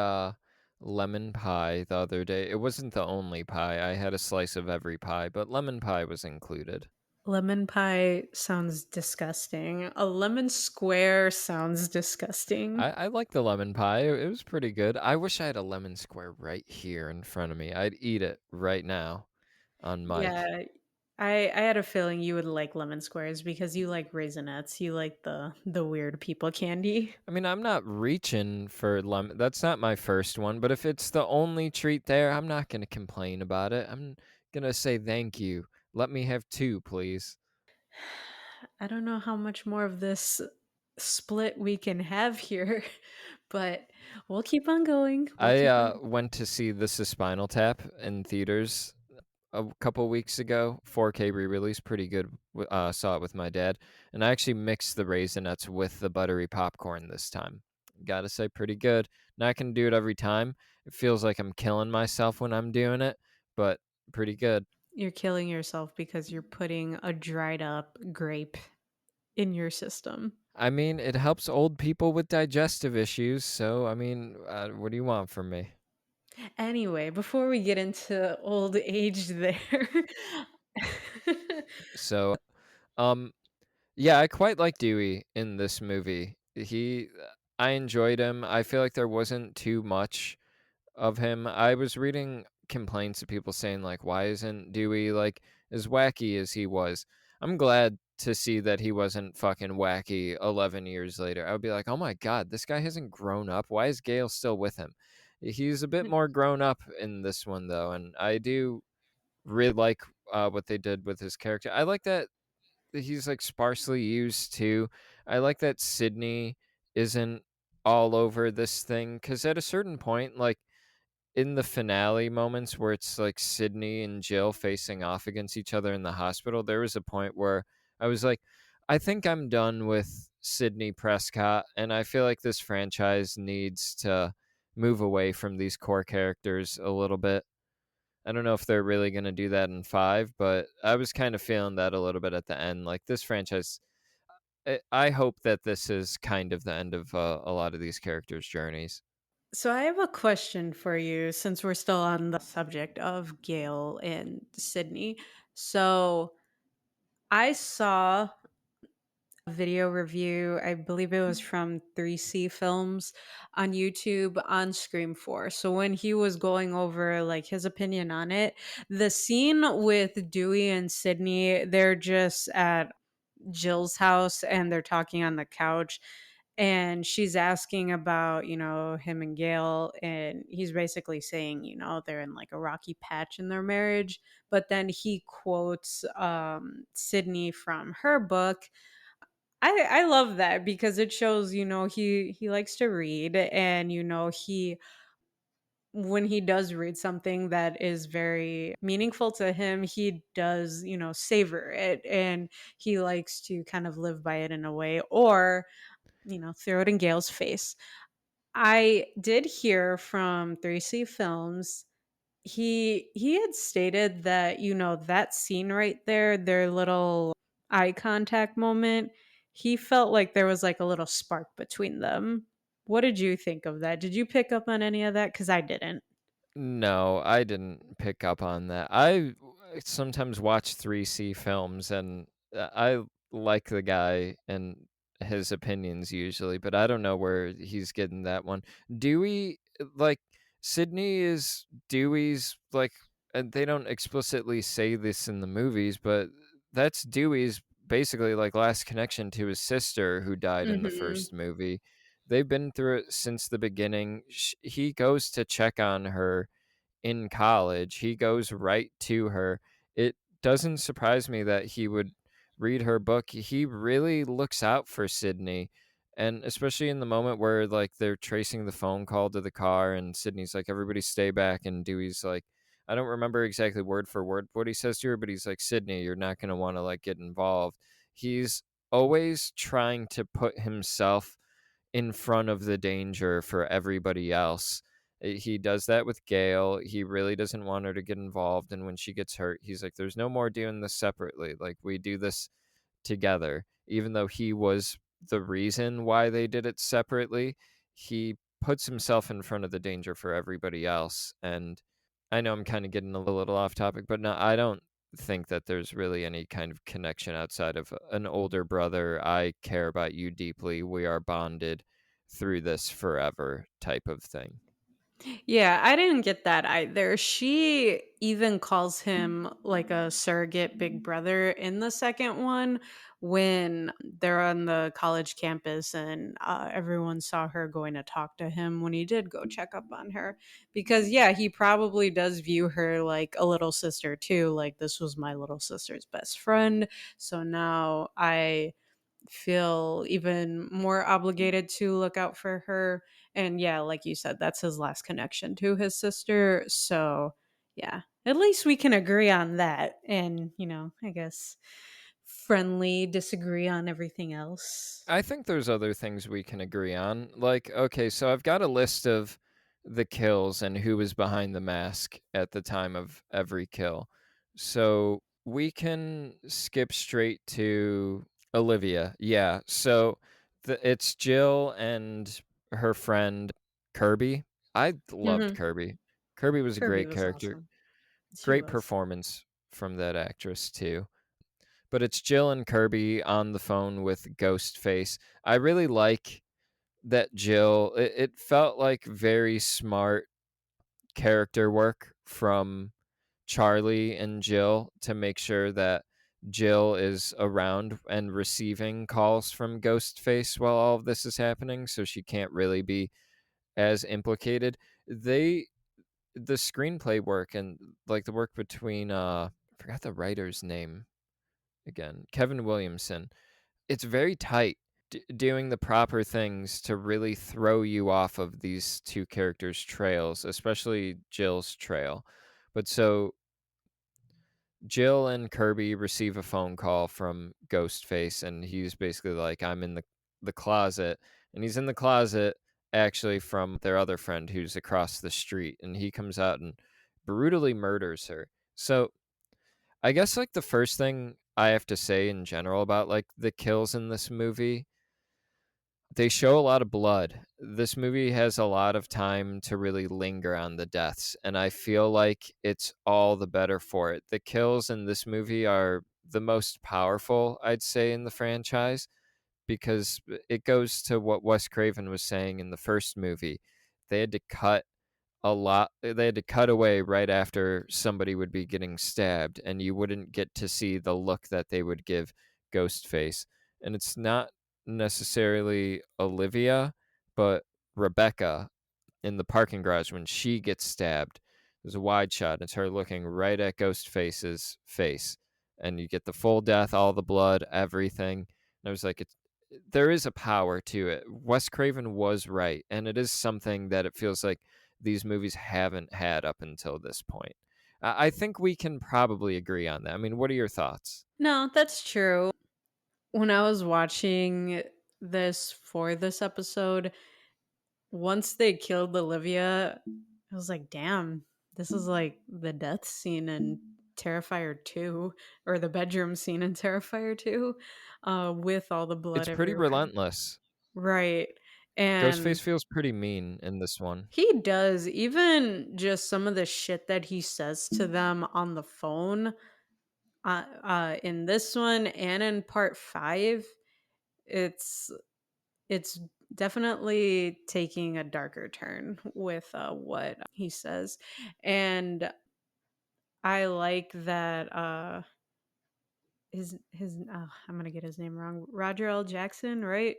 lemon pie the other day. It wasn't the only pie. I had a slice of every pie, but lemon pie was included. Lemon pie sounds disgusting. A lemon square sounds disgusting. I like the lemon pie. It was pretty good. I wish I had a lemon square right here in front of me. I'd eat it right now on mic. Yeah, I had a feeling you would like lemon squares because you like raisinets. You like the weird people candy. I mean, I'm not reaching for lemon. That's not my first one, but if it's the only treat there, I'm not going to complain about it. I'm going to say thank you. Let me have two, please. I don't know how much more of this split we can have here, but we'll keep on going. We'll I keep on. went to see This Is Spinal Tap in theaters a couple weeks ago, 4K re-release, pretty good. Saw it with my dad, and I actually mixed the raisinets with the buttery popcorn this time. Gotta say, pretty good. Not gonna do it every time. It feels like I'm killing myself when I'm doing it, but pretty good. You're killing yourself because you're putting a dried up grape in your system. I mean, it helps old people with digestive issues, so I mean, what do you want from me? Anyway, before we get into old age there. So, um, yeah, I quite like Dewey in this movie. I enjoyed him. I feel like there wasn't too much of him. I was reading complaints of people saying like, "Why isn't Dewey like as wacky as he was?" I'm glad to see that he wasn't fucking wacky 11 years later. I would be like, "Oh my god, this guy hasn't grown up. Why is Gale still with him?" He's a bit more grown up in this one though, and I do really like what they did with his character. I like that he's like sparsely used too. I like that Sydney isn't all over this thing because at a certain point, like in the finale moments where it's like Sydney and Jill facing off against each other in the hospital, there was a point where I was like, I think I'm done with Sydney Prescott, and I feel like this franchise needs to move away from these core characters a little bit. I don't know if they're really going to do that in five, but I was kind of feeling that a little bit at the end. Like this franchise, I hope that this is kind of the end of a lot of these characters' journeys. So I have a question for you since we're still on the subject of Gail and Sydney. So I saw a video review, I believe it was from 3C Films on YouTube on Scream 4. So when he was going over like his opinion on it, the scene with Dewey and Sydney, they're just at Jill's house and they're talking on the couch and she's asking about, him and Gail and he's basically saying, they're in like a rocky patch in their marriage, but then he quotes Sydney from her book. I love that because it shows, he likes to read, and he when he does read something that is very meaningful to him, he does, savor it, and he likes to kind of live by it in a way, or, throw it in Gail's face. I did hear from 3C Films. He had stated that, that scene right there, their little eye contact moment, he felt like there was like a little spark between them. What did you think of that? Did you pick up on any of that? Because I didn't. No, I didn't pick up on that. I sometimes watch 3C films, and I like the guy and his opinions usually, but I don't know where he's getting that one. Dewey, like, Sydney is Dewey's, like, and they don't explicitly say this in the movies, but that's Dewey's basically like last connection to his sister who died in the Mhm. first movie. They've been through it since the beginning. He goes to check on her in college. He goes right to her. It doesn't surprise me that he would read her book. He really looks out for Sydney. And especially in the moment where like they're tracing the phone call to the car and Sydney's like, everybody stay back, and Dewey's like, I don't remember exactly word for word what he says to her, but he's like, Sydney, you're not gonna want to like get involved. He's always trying to put himself in front of the danger for everybody else. He does that with Gail. He really doesn't want her to get involved. And when she gets hurt, he's like, there's no more doing this separately. Like, we do this together. Even though he was the reason why they did it separately, he puts himself in front of the danger for everybody else. And I know I'm kind of getting a little off topic, but no, I don't think that there's really any kind of connection outside of an older brother. I care about you deeply. We are bonded through this forever type of thing. Yeah, I didn't get that either. She even calls him like a surrogate big brother in the second one when they're on the college campus, and everyone saw her going to talk to him when he did go check up on her. Because, yeah, he probably does view her like a little sister too. Like, this was my little sister's best friend. So now I feel even more obligated to look out for her. And yeah, like you said, that's his last connection to his sister. So yeah, at least we can agree on that. And, I guess friendly disagree on everything else. I think there's other things we can agree on. Like, okay, so I've got a list of the kills and who was behind the mask at the time of every kill. So we can skip straight to Olivia. Yeah. So it's Jill and her friend Kirby. I loved Hmm. Kirby. Kirby was a Kirby great was character. awesome. She Great was. performance from that actress, too. But it's Jill and Kirby on the phone with Ghostface. I really like that Jill, it felt like very smart character work from Charlie and Jill to make sure that Jill is around and receiving calls from Ghostface while all of this is happening, so she can't really be as implicated. They the screenplay work and like the work between I forgot the writer's name again, Kevin Williamson. It's very tight, doing the proper things to really throw you off of these two characters' trails, especially Jill's trail. But so Jill and Kirby receive a phone call from Ghostface, and he's basically like, I'm in the closet. And he's in the closet actually from their other friend who's across the street. And he comes out and brutally murders her. So I guess like the first thing I have to say in general about like the kills in this movie, they show a lot of blood. This movie has a lot of time to really linger on the deaths, and I feel like it's all the better for it. The kills in this movie are the most powerful, I'd say, in the franchise because it goes to what Wes Craven was saying in the first movie. They had to cut they had to cut away right after somebody would be getting stabbed, and you wouldn't get to see the look that they would give Ghostface. And it's not necessarily Olivia, but Rebecca in the parking garage when she gets stabbed. There's a wide shot. It's her looking right at Ghostface's face, and you get the full death, all the blood, everything. And I was like, there is a power to it. Wes Craven was right, and it is something that it feels like these movies haven't had up until this point. I think we can probably agree on that. I mean, what are your thoughts? No, that's true. When I was watching this for this episode, once they killed Olivia, I was like, damn, this is like the death scene in Terrifier 2, or the bedroom scene in Terrifier 2, with all the blood It's pretty everywhere. relentless. Right. And Ghostface feels pretty mean in this one. he does, even just some of the shit that he says to them on the phone, in this one and in part 5, it's it's definitely taking a darker turn with what he says. And I like that I'm gonna get his name wrong, Roger L. Jackson, right?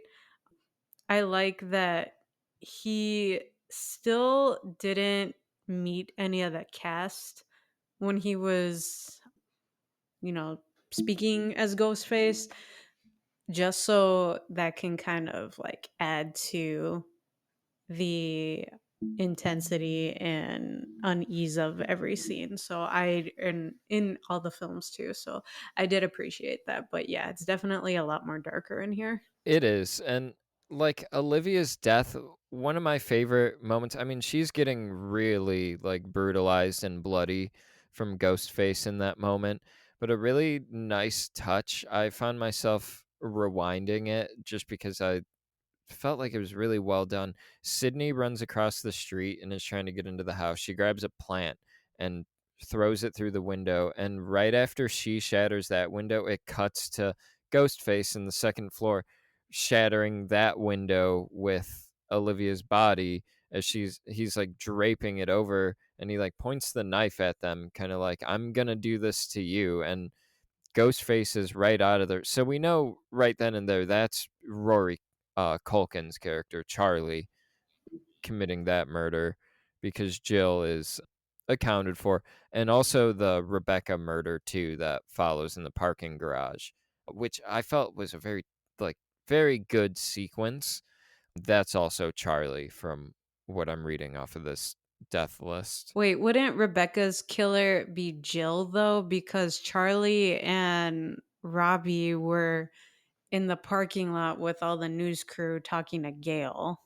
I like that he still didn't meet any of the cast when he was, you know, speaking as Ghostface, just so that can kind of like add to the intensity and unease of every scene. So I and in all the films too. So I did appreciate that. But yeah, it's definitely a lot more darker in here. It is. And like Olivia's death, one of my favorite moments. I mean, she's getting really like brutalized and bloody from Ghostface in that moment, but a really nice touch. I found myself rewinding it just because I felt like it was really well done. Sydney runs across the street and is trying to get into the house. She grabs a plant and throws it through the window. And right after she shatters that window, it cuts to Ghostface in the second floor, shattering that window with Olivia's body as he's like draping it over, and he like points the knife at them, kind of like, I'm gonna do this to you. And Ghostface is right out of there. So we know right then and there that's Rory Culkin's character, Charlie, committing that murder because Jill is accounted for. And also the Rebecca murder, too, that follows in the parking garage, which I felt was a like, very good sequence. That's also Charlie from what I'm reading off of this death list. Wait, wouldn't Rebecca's killer be Jill though? Because Charlie and Robbie were in the parking lot with all the news crew talking to Gail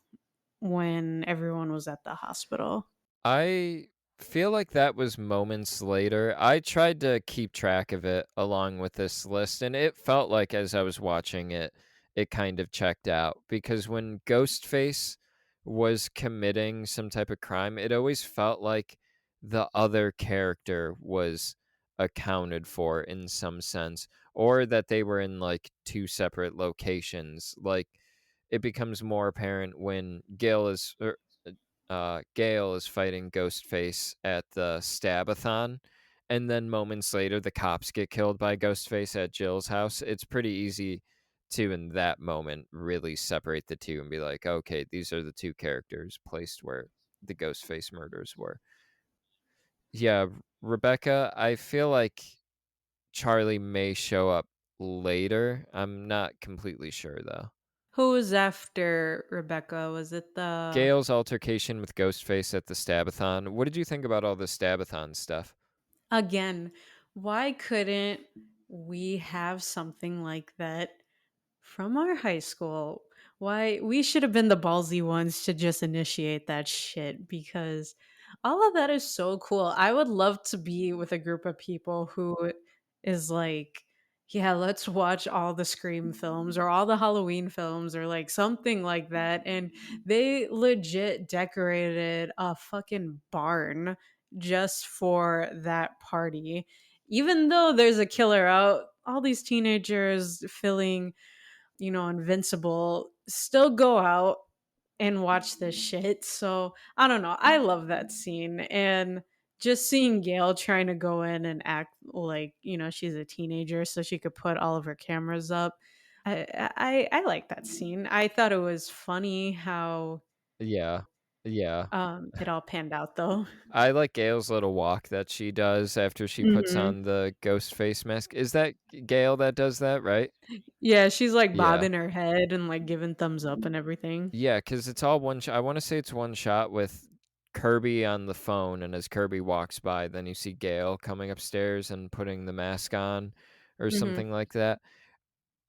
when everyone was at the hospital. I feel like that was moments later. I tried to keep track of it along with this list, and it felt like as I was watching it, it kind of checked out because when Ghostface was committing some type of crime, it always felt like the other character was accounted for in some sense, or that they were in like two separate locations. Like it becomes more apparent when Gale is fighting Ghostface at the Stabathon, and then moments later, the cops get killed by Ghostface at Jill's house. It's pretty easy to, in that moment, really separate the two and be like, okay, these are the two characters placed where the Ghostface murders were. Yeah, Rebecca, I feel like Charlie may show up later. I'm not completely sure, though. Who was after Rebecca? Was it the Gail's altercation with Ghostface at the Stabathon. What did you think about all the Stabathon stuff? again? Why couldn't we have something like that from our high school? Why we should have been the ballsy ones to just initiate that shit, because all of that is so cool. I would love to be with a group of people who is like, yeah, let's watch all the Scream films or all the Halloween films or like something like that. And they legit decorated a fucking barn just for that party. Even though there's a killer out, all these teenagers feeling, invincible, still go out and watch this shit. So I don't know. I love that scene. And just seeing Gail trying to go in and act like, she's a teenager so she could put all of her cameras up. I like that scene. I thought it was funny how Yeah. Yeah. It all panned out though. I like Gail's little walk that she does after she puts Mhm. on the ghost face mask. Is that Gail that does that, right? Yeah, she's, like, Yeah. bobbing her head and, like, giving thumbs up and everything. Yeah, because it's all one shot. I wanna say it's one shot with Kirby on the phone, and as Kirby walks by, then you see Gail coming upstairs and putting the mask on or Mhm. something like that.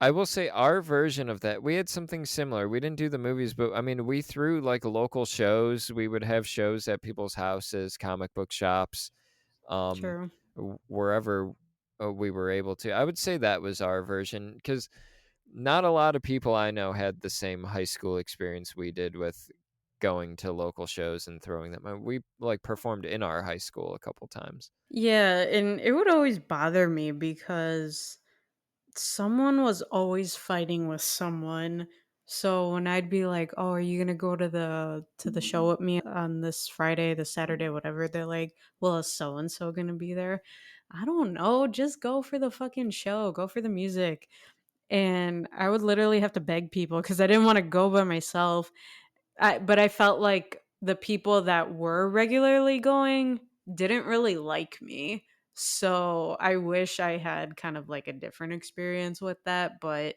I will say our version of that, we had something similar. We didn't do the movies, but I mean, we threw like local shows. We would have shows at people's houses, comic book shops, um, True. wherever we were able to. I would say that was our version because not a lot of people I know had the same high school experience we did with going to local shows and throwing them. We like performed in our high school a couple times. Yeah, and it would always bother me because someone was always fighting with someone. So when I'd be like, "Oh, are you gonna go to the show with me on this Friday, this Saturday, whatever?" They're like, "Well, is so and so gonna be there?" I don't know. Just go for the fucking show. Go for the music. And I would literally have to beg people because I didn't want to go by myself. But I felt like the people that were regularly going didn't really like me. So I wish I had kind of like a different experience with that. But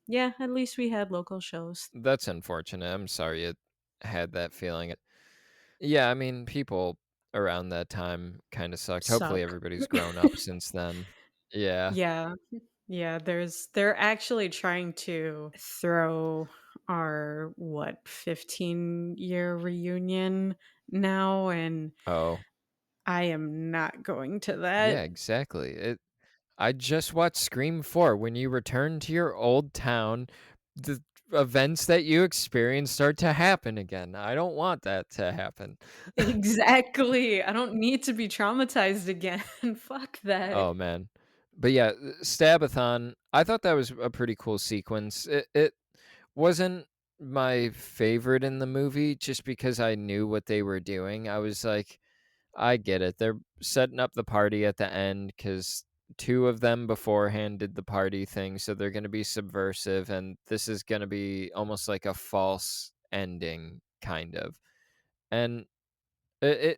yeah, at least we had local shows. That's unfortunate. I'm sorry you had that feeling. Yeah, I mean, people around that time kinda sucked. Hopefully, Suck. everybody's grown up since then. Yeah. Yeah. Yeah, they're actually trying to throw our 15-year reunion now, and Oh, I am not going to yeah, that. exactly. I just watched Scream 4. When you return to your old town, the events that you experienced start to happen again. I don't want that to happen. Exactly. I don't need to be traumatized again. Fuck that. Oh, man. But yeah, Stabathon, I thought that was a pretty cool sequence. It wasn't my favorite in the movie just because I knew what they were doing. I was like, I get it. They're setting up the party at the end because two of them beforehand did the party thing, so they're going to be subversive, and this is going to be almost like a false ending, kind of. And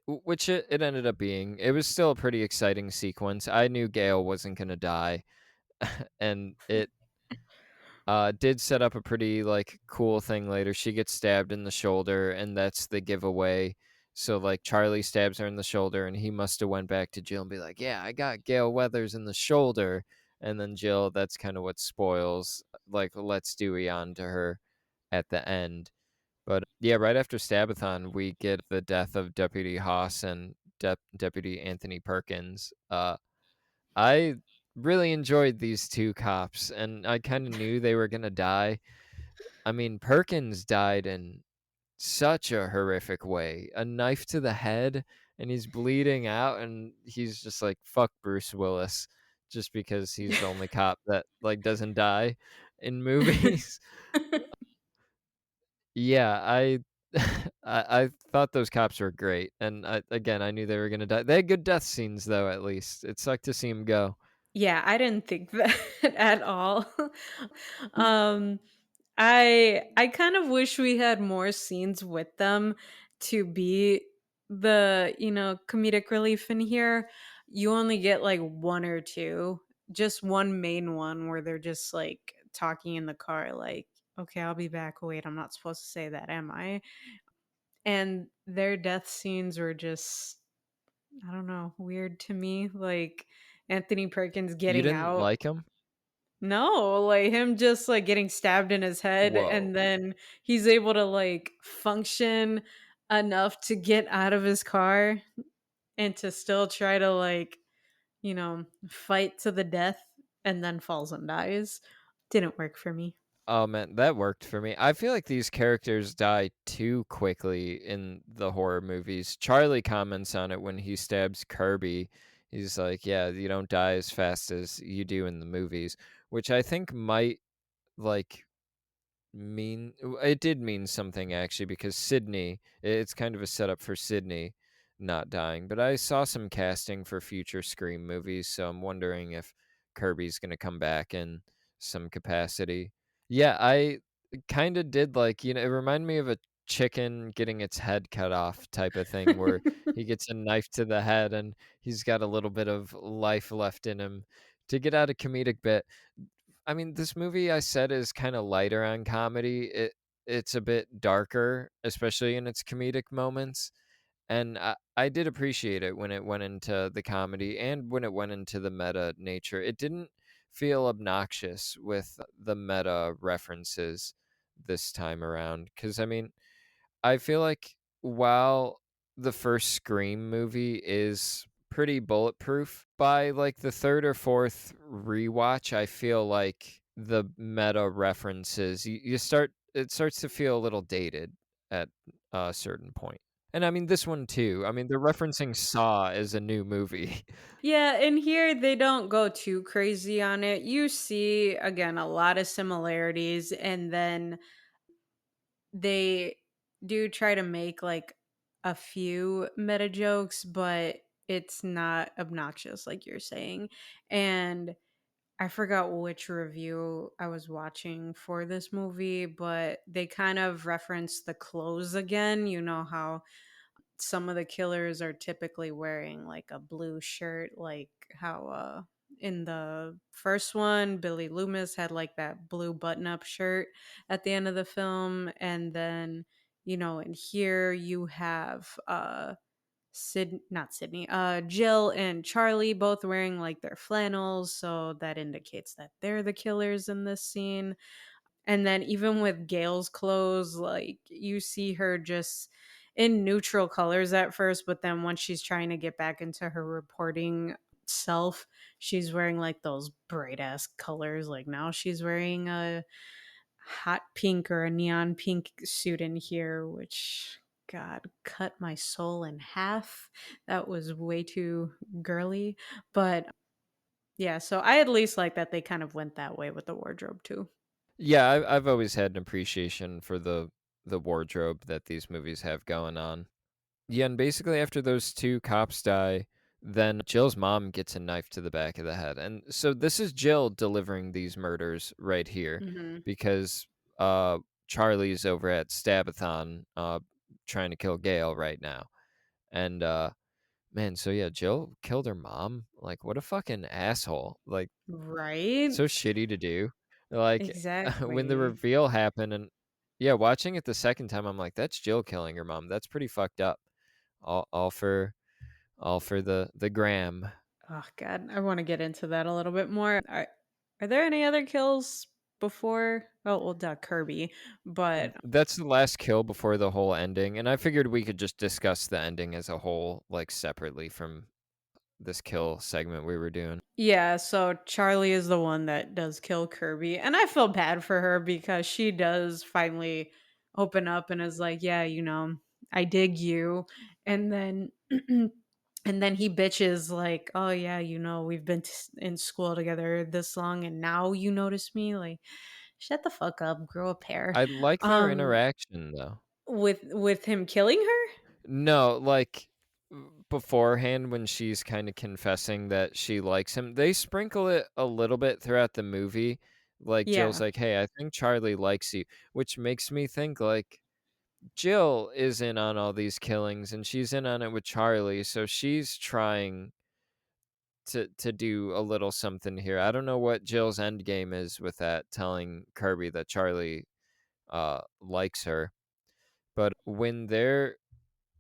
which it ended up being. It was still a pretty exciting sequence. I knew Gale wasn't going to die, and it did set up a pretty like cool thing later. She gets stabbed in the shoulder, and that's the giveaway. So like Charlie stabs her in the shoulder, and he must have went back to Jill and be like, "Yeah, I got Gail Weathers in the shoulder." And then Jill, that's kind of what spoils like lets Dewey on to her at the end. But yeah, right after Stabathon, we get the death of Deputy Haas and Deputy Anthony Perkins. I really enjoyed these two cops, and I kind of knew they were gonna die. I mean, Perkins died in such a horrific way. A knife to the head, and he's bleeding out, and he's just like, "Fuck Bruce Willis," just because he's the only cop that like doesn't die in movies. Yeah, I thought those cops were great, and again, I knew they were gonna die. They had good death scenes, though. At least it sucked to see him go. Yeah, I didn't think that at all. um I kind of wish we had more scenes with them to be the, comedic relief in here. You only get like one or two, just one main one where they're just like talking in the car like, "Okay, I'll be back. Wait, I'm not supposed to say that, am I?" And their death scenes were just, I don't know, weird to me, like Anthony Perkins You getting didn't out. like him? No, like him just like getting stabbed in his head Whoa. and then he's able to like function enough to get out of his car and to still try to like, fight to the death and then falls and dies. Didn't work for me. Oh man, that worked for me. I feel like these characters die too quickly in the horror movies. Charlie comments on it when he stabs Kirby. He's like, "Yeah, you don't die as fast as you do in the movies," which I think might like it did mean something actually because Sydney, it's kind of a setup for Sydney not dying. But I saw some casting for future Scream movies, so I'm wondering if Kirby's going to come back in some capacity. Yeah, I kind of did like, it reminded me of a chicken getting its head cut off type of thing where he gets a knife to the head and he's got a little bit of life left in him to get out a comedic bit. I mean, this movie I said is kind of lighter on comedy. It's a bit darker, especially in its comedic moments. And I did appreciate it when it went into the comedy and when it went into the meta nature. It didn't feel obnoxious with the meta references this time around. Because, I mean, I feel like while the first Scream movie is pretty bulletproof, by like the third or fourth rewatch, I feel like the meta references, you start, it starts to feel a little dated at a certain point. And I mean, this one too. I mean, they're referencing Saw as a new movie. Yeah, and here they don't go too crazy on it. You see, again, a lot of similarities, and then they do try to make like a few meta jokes, but it's not obnoxious, like you're saying. And I forgot which review I was watching for this movie, but they kind of referenced the clothes again. You know how some of the killers are typically wearing like a blue shirt, like how in the first one Billy Loomis had like that blue button up shirt at the end of the film. And then, in here you have not Sydney, Jill and Charlie both wearing like their flannels, so that indicates that they're the killers in this scene. And then even with Gail's clothes, like you see her just in neutral colors at first, but then once she's trying to get back into her reporting self, she's wearing like those bright ass colors. Like now she's wearing a hot pink or a neon pink suit in here, which God cut my soul in half. That was way too girly. But yeah, so I at least like that they kind of went that way with the wardrobe too. Yeah, I've always had an appreciation for the wardrobe that these movies have going on. Yeah, and basically after those 2 cops die, then Jill's mom gets a knife to the back of the head, and so this is Jill delivering these murders right here Hmm. because, uh, Charlie's over at Stabathon, trying to kill Gail right now, and, man, so yeah, Jill killed her mom? Like, what a fucking asshole, like, Right? so shitty to do. Like, when the Exactly. reveal happened and yeah, watching it the second time, I'm like, "That's Jill killing her mom, that's pretty fucked up." All for all for the gram. Oh God, I want to get into that a little bit more. Are there any other kills before? Oh, well, duh, Kirby, but That's the last kill before the whole ending, and I figured we could just discuss the ending as a whole, like, separately from this kill segment we were doing. yeah. So Charlie is the one that does kill Kirby, and I feel bad for her because she does finally open up and is like, "Yeah, I dig you," and then. And then he bitches like, "Oh yeah, we've been in school together this long, and now you notice me." Like, shut the fuck up, grow a pair. I like their Um, interaction, though. with him killing her? No, like, beforehand when she's kinda confessing that she likes him, they sprinkle it a little bit throughout the movie, like, Jill's Yeah. like, "Hey, I think Charlie likes you," which makes me think, like, Jill is in on all these killings, and she's in on it with Charlie, so she's trying to do a little something here. I don't know what Jill's end game is with that, telling Kirby that Charlie, likes her, but when they're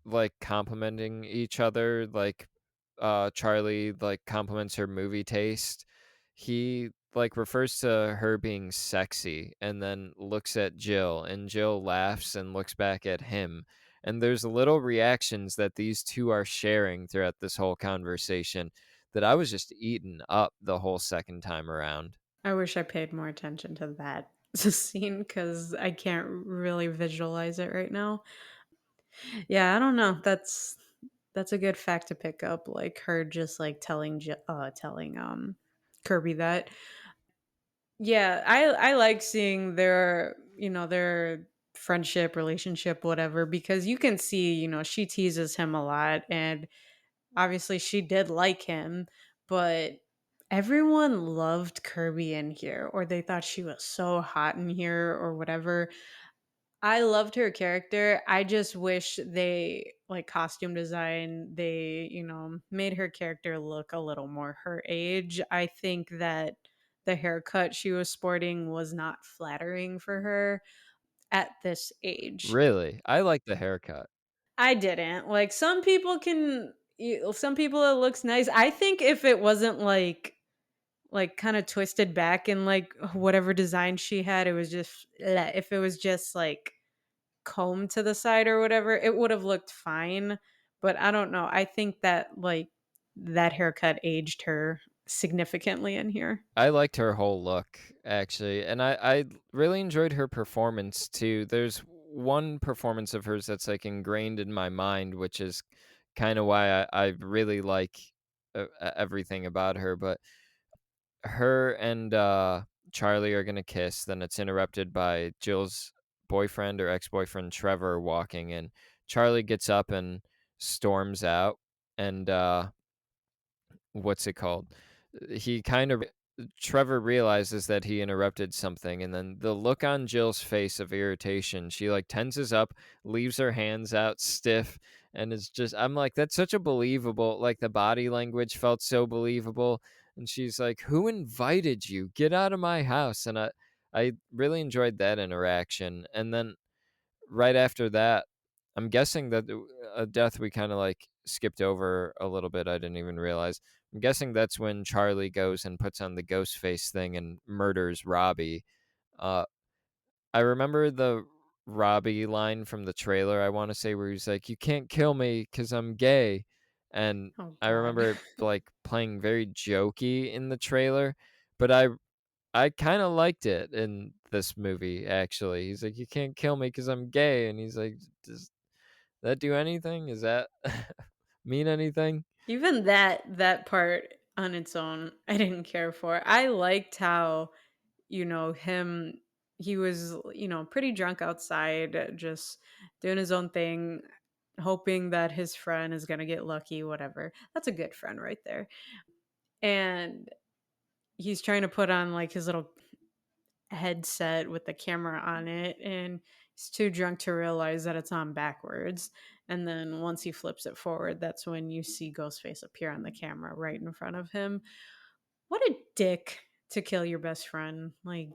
like, complimenting each other, like, Charlie, like, compliments her movie taste. He, like, refers to her being sexy and then looks at Jill, and Jill laughs and looks back at him, and there's little reactions that these 2 are sharing throughout this whole conversation that I was just eaten up the whole second time around. I wish I paid more attention to that scene because I can't really visualize it right now. Yeah, I don't know. That's a good fact to pick up. Like her just like telling Kirby that. Yeah, I like seeing their friendship, relationship, whatever, because you can see, she teases him a lot and obviously she did like him, but everyone loved Kirby in here or they thought she was so hot in here or whatever. I loved her character. I just wish they like costume design, they, made her character look a little more her age. I think that the haircut she was sporting was not flattering for her at this age. Really? I like the haircut. I didn't. Like some people it looks nice. I think if it wasn't like kind of twisted back in like whatever design she had, it was just if it was just like comb to the side or whatever, it would have looked fine. But I don't know. I think that like that haircut aged her significantly in here. I liked her whole look, actually, and I really enjoyed her performance too. There's one performance of hers that's like ingrained in my mind, which is kind of why I really like everything about her. But her and Charlie are gonna kiss, then it's interrupted by Jill's boyfriend or ex-boyfriend Trevor walking in. Charlie gets up and storms out, and what's it called? He kind of Trevor realizes that he interrupted something, and then the look on Jill's face of irritation, she like tenses up, leaves her hands out stiff, and it's just I'm like, that's such a believable, like the body language felt so believable. And she's like, "Who invited you? Get out of my house." And I really enjoyed that interaction. And then right after that, I'm guessing that a death we kind of like skipped over a little bit. I didn't even realize. I'm guessing that's when Charlie goes and puts on the ghost face thing and murders Robbie. Uh, I remember the Robbie line from the trailer. I want to say where he's like, "You can't kill me because I'm gay," and Oh I god. remember it like playing very jokey in the trailer. But I kind of liked it in this movie. Actually, he's like, "You can't kill me because I'm gay," and he's like, "Does that do anything? Is that mean anything?" Even that part on its own, I didn't care for. I liked how, him he was, pretty drunk outside, just doing his own thing, hoping that his friend is going to get lucky, whatever. That's a good friend right there. And he's trying to put on like his little headset with the camera on it, and he's too drunk to realize that it's on backwards. And then once he flips it forward, that's when you see Ghostface appear on the camera right in front of him. What a dick to kill your best friend. Like,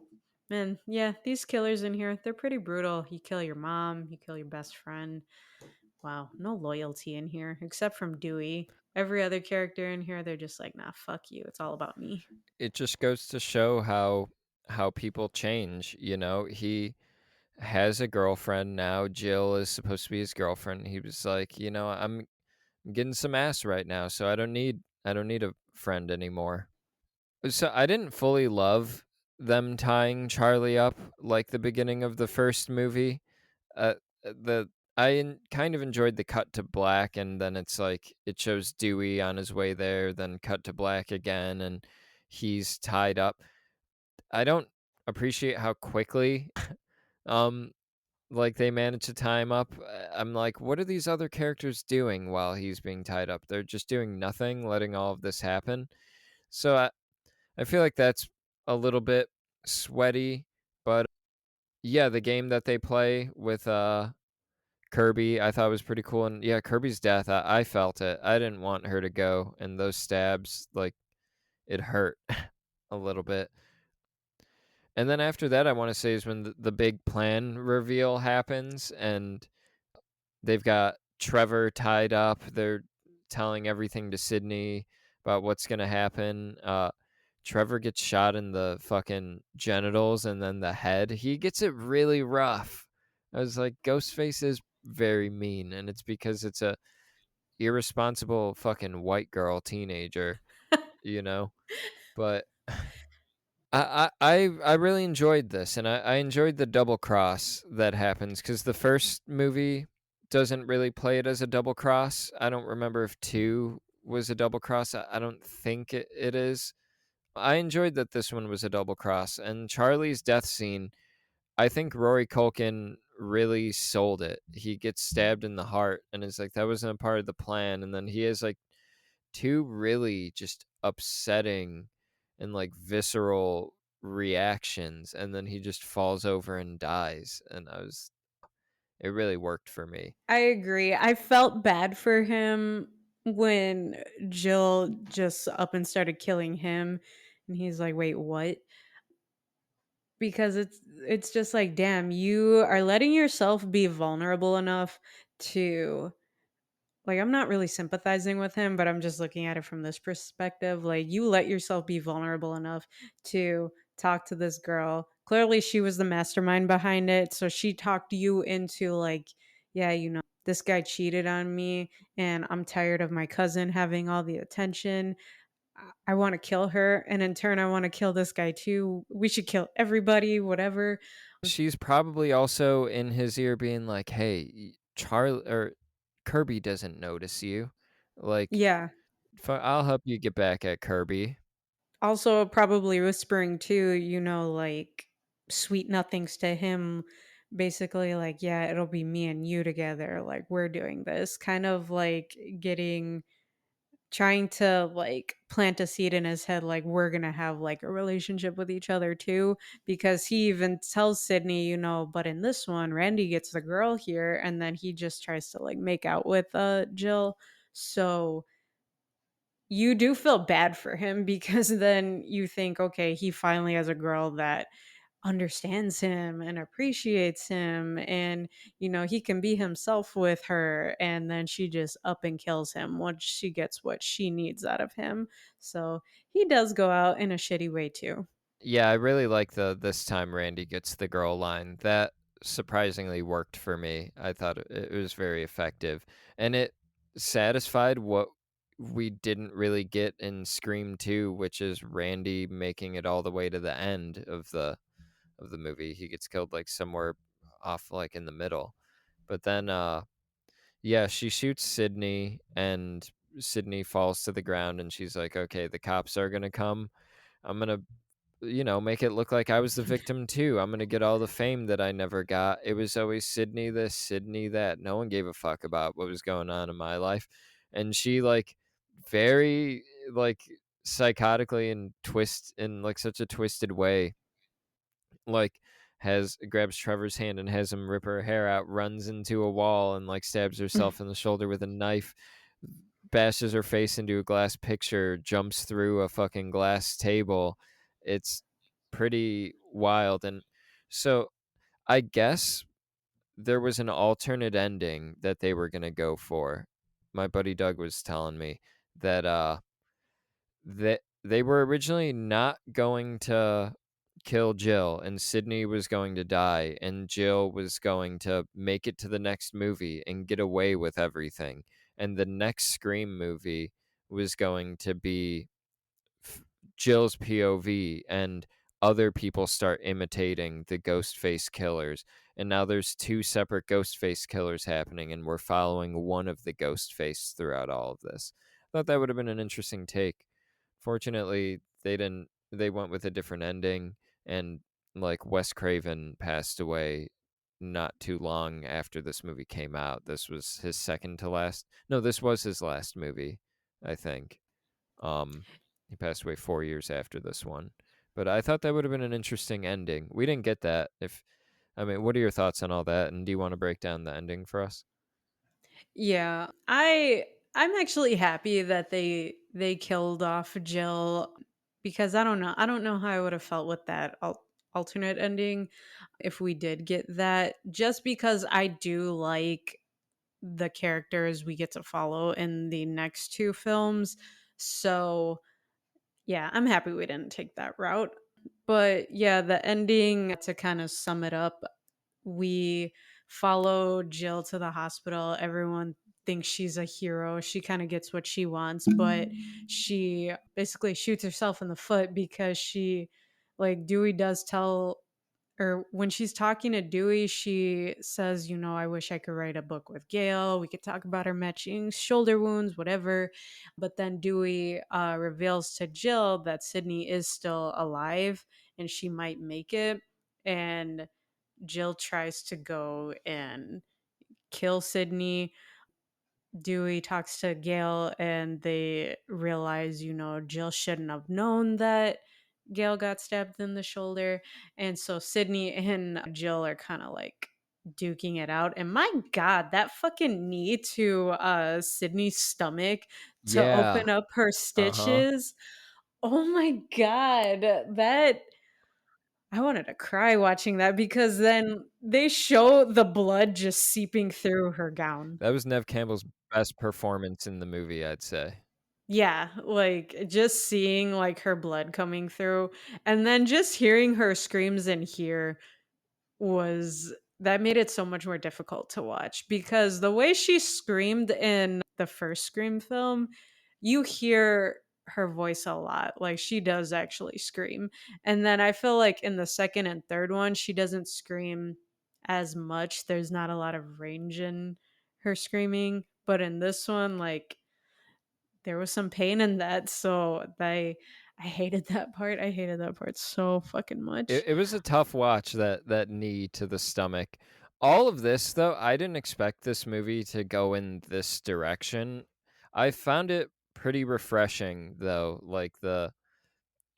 man, yeah, these killers in here, they're pretty brutal. You kill your mom, you kill your best friend. Wow, no loyalty in here except from Dewey. Every other character in here, they're just like, nah, fuck you. It's all about me. It just goes to show how people change. He has a girlfriend now. Jill is supposed to be his girlfriend. He was like, I'm getting some ass right now, so I don't need a friend anymore. So I didn't fully love them tying Charlie up like the beginning of the first movie. The kind of enjoyed the cut to black, and then it's like it shows Dewey on his way there, then cut to black again, and he's tied up. I don't appreciate how quickly um like they managed to tie him up. I'm like, what are these other characters doing while he's being tied up? They're just doing nothing, letting all of this happen. So I feel like that's a little bit sweaty, but yeah, the game that they play with Kirby, I thought was pretty cool. And yeah, Kirby's death, I felt it. I didn't want her to go, and those stabs, like it hurt a little bit. And then after that, I want to say is when the big plan reveal happens, and they've got Trevor tied up. They're telling everything to Sydney about what's gonna happen. Trevor gets shot in the fucking genitals and then the head. He gets it really rough. I was like, Ghostface is very mean, and it's because it's a irresponsible fucking white girl teenager, you know. But I really enjoyed this, and I enjoyed the double cross that happens because the first movie doesn't really play it as a double cross. I don't remember if two was a double cross. I don't think it is. I enjoyed that this one was a double cross, and Charlie's death scene. I think Rory Culkin really sold it. He gets stabbed in the heart, and is like that wasn't a part of the plan, and then he has like two really just upsetting and like visceral reactions, and then he just falls over and dies, and I was It really worked for me. I agree. I felt bad for him when Jill just up and started killing him, and he's like, "Wait, what?" Because it's just like, "Damn, you are letting yourself be vulnerable enough to." Like, I'm not really sympathizing with him, but I'm just looking at it from this perspective. Like, you let yourself be vulnerable enough to talk to this girl. Clearly, she was the mastermind behind it. So she talked you into, like, yeah, this guy cheated on me, and I'm tired of my cousin having all the attention. I want to kill her. And in turn, I want to kill this guy too. We should kill everybody, whatever. She's probably also in his ear being like, "Hey, Charlie or Kirby doesn't notice you. Like, Yeah. I'll help you get back at Kirby." Also, probably whispering too, like sweet nothings to him, basically, like, yeah, it'll be me and you together. Like, we're doing this. Kind of like trying to like plant a seed in his head, like, we're gonna have like a relationship with each other too. Because he even tells Sydney, but in this one, Randy gets the girl here, and then he just tries to like make out with Jill. So you do feel bad for him because then you think, okay, he finally has a girl that understands him and appreciates him, and he can be himself with her, and then she just up and kills him once she gets what she needs out of him. So he does go out in a shitty way too. Yeah, I really like the "this time Randy gets the girl" line. That surprisingly worked for me. I thought it was very effective, and it satisfied what we didn't really get in Scream 2, which is Randy making it all the way to the end of the movie. He gets killed like somewhere off like in the middle. But then yeah, she shoots Sydney and Sydney falls to the ground and she's like, "Okay, the cops are going to come. I'm going to make it look like I was the victim too. I'm going to get all the fame that I never got. It was always Sydney this, Sydney that. No one gave a fuck about what was going on in my life." And she like very like psychotically and twist in like such a twisted way, like has grabs Trevor's hand and has him rip her hair out, runs into a wall and like stabs herself in the shoulder with a knife, bashes her face into a glass picture, jumps through a fucking glass table. It's pretty wild. And so I guess there was an alternate ending that they were going to go for. My buddy Doug was telling me that that they were originally not going to kill Jill and Sydney was going to die and Jill was going to make it to the next movie and get away with everything. And the next Scream movie was going to be Jill's POV and other people start imitating the Ghostface killers. And now there's two separate Ghostface killers happening and we're following one of the Ghostface throughout all of this. I thought that would have been an interesting take. Fortunately, they went with a different ending and like Wes Craven passed away not too long after this movie came out. This was his second to last. No, this was his last movie, I think. Um, he passed away 4 years after this one. But I thought that would have been an interesting ending. We didn't get that. If I mean, what are your thoughts on all that? And do you want to break down the ending for us? Yeah, I'm actually happy that they killed off Jill, because I don't know how I would have felt with that alternate ending if we did get that, just because I do like the characters we get to follow in the next two films. So, yeah, I'm happy we didn't take that route. But yeah, the ending, to kind of sum it up, we follow Jill to the hospital. Everyone thinks she's a hero. She kind of gets what she wants, but she basically shoots herself in the foot because like, Dewey does tell, or when she's talking to Dewey, she says, I wish I could write a book with Gail. We could talk about her matching shoulder wounds, whatever. But then Dewey reveals to Jill that Sydney is still alive and she might make it. And Jill tries to go and kill Sydney. Dewey talks to Gail and they realize, Jill shouldn't have known that Gail got stabbed in the shoulder. And so Sydney and Jill are kind of like duking it out. And my God, that fucking knee to Sydney's stomach to Yeah. open up her Uh-huh. stitches. Oh my God. That I wanted to cry watching that because then they show the blood just seeping through her gown. That was Nev Campbell's best performance in the movie, I'd say. Yeah, like, just seeing, like, her blood coming through, and then just hearing her screams in here was that made it so much more difficult to watch because the way she screamed in the first Scream film, you hear her voice a lot, like, she does actually scream, and then I feel like in the second and third one, she doesn't scream as much, there's not a lot of range in her screaming, but in this one, like, there was some pain in that, so I hated that part. I hated that part so fucking much. It was a tough watch, that knee to the stomach. All of this, though, I didn't expect this movie to go in this direction. I found it pretty refreshing, though, like, the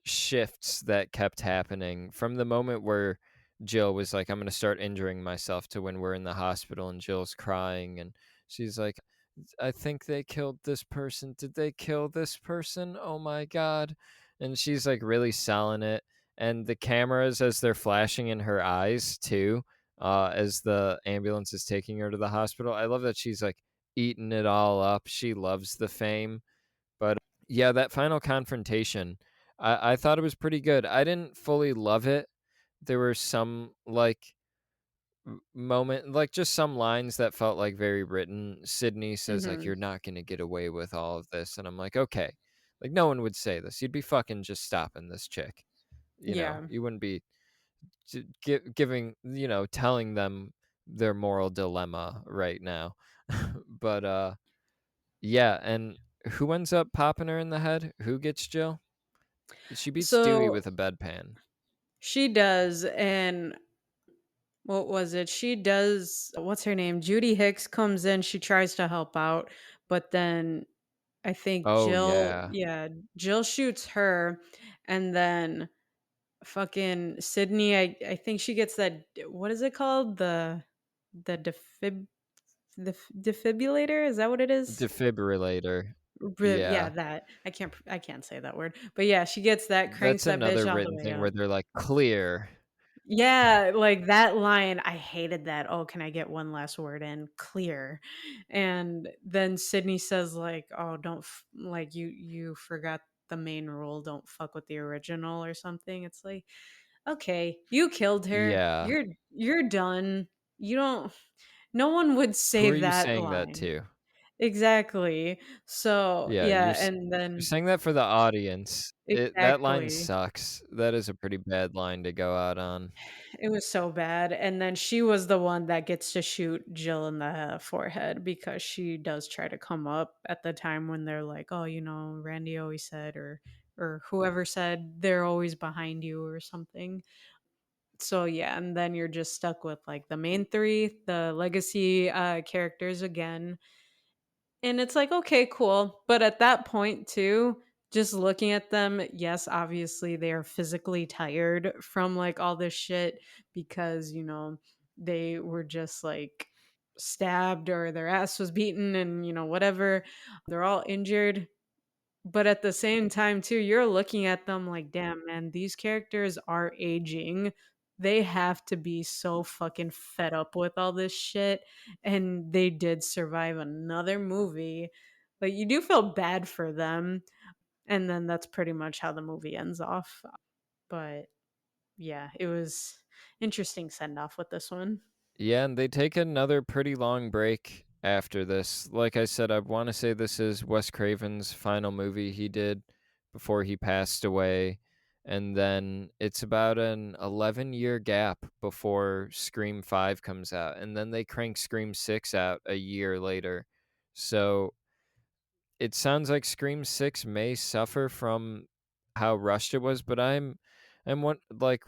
shifts that kept happening from the moment where Jill was like, "I'm gonna start injuring myself," to when we're in the hospital and Jill's crying and she's like, "I think they killed this person. Did they kill this person? Oh my god." And she's like really selling it. And the cameras as they're flashing in her eyes too, as the ambulance is taking her to the hospital. I love that she's like eating it all up. She loves the fame. But yeah, that final confrontation, I thought it was pretty good. I didn't fully love it. There were some like moment, like just some lines that felt like very written. Sydney says like, Mhm. "You're not gonna get away with all of this," and I'm like, okay, like no one would say this. You'd be fucking just stopping this chick. Yeah. You wouldn't be giving, telling them their moral dilemma right now. But yeah, and who ends up popping her in the head? Who gets Jill? She beats Stewie So with a bedpan. she does, and what was it? She does what's her name? Judy Hicks comes in, she tries to help out, but then I think Oh, yeah. Jill shoots her, and then fucking Sydney, I think she gets that what is it called? The defibrillator, is that what it is? Defibrillator. Yeah, Yeah. that. I can't say that word. But yeah, she gets that, cranks That's that bitch another all the written way thing up. where they're like, "Clear." Yeah, like that line, I hated that. "Oh, can I get one last word in? Clear." And then Sydney says like, "Oh, don't like you forgot the main rule, don't fuck with the original," or something. It's like, "Okay, you killed her. Yeah. You're done. You don't no one would Who say are you that saying that line." to? Exactly. So, Yeah, yeah, and you're then saying that for the audience. That line exactly. sucks. That is a pretty bad line to go out on. It was so bad, and then she was the one that gets to shoot Jill in the forehead because she does try to come up at the time when they're like, "Oh, Randy always said," or whoever said, "They're always behind you," or something. So, yeah, and then you're just stuck with, like, the main 3, the legacy, characters again. And it's like, okay, cool. But at that point, too, just looking at them, yes, obviously they are physically tired from like all this shit because, they were just like stabbed or their ass was beaten and, whatever. They're all injured. But at the same time, too, you're looking at them like, damn, man, these characters are aging. They have to be so fucking fed up with all this shit. And they did survive another movie. Like, you do feel bad for them. And then that's pretty much how the movie ends off. But yeah, it was interesting send off with this one. Yeah, and they take another pretty long break after this. Like I said, I want to say this is Wes Craven's final movie he did before he passed away. And then it's about an 11-year gap before Scream 5 comes out. And then they crank Scream 6 out a year later. So it sounds like Scream 6 may suffer from how rushed it was, but I'm what like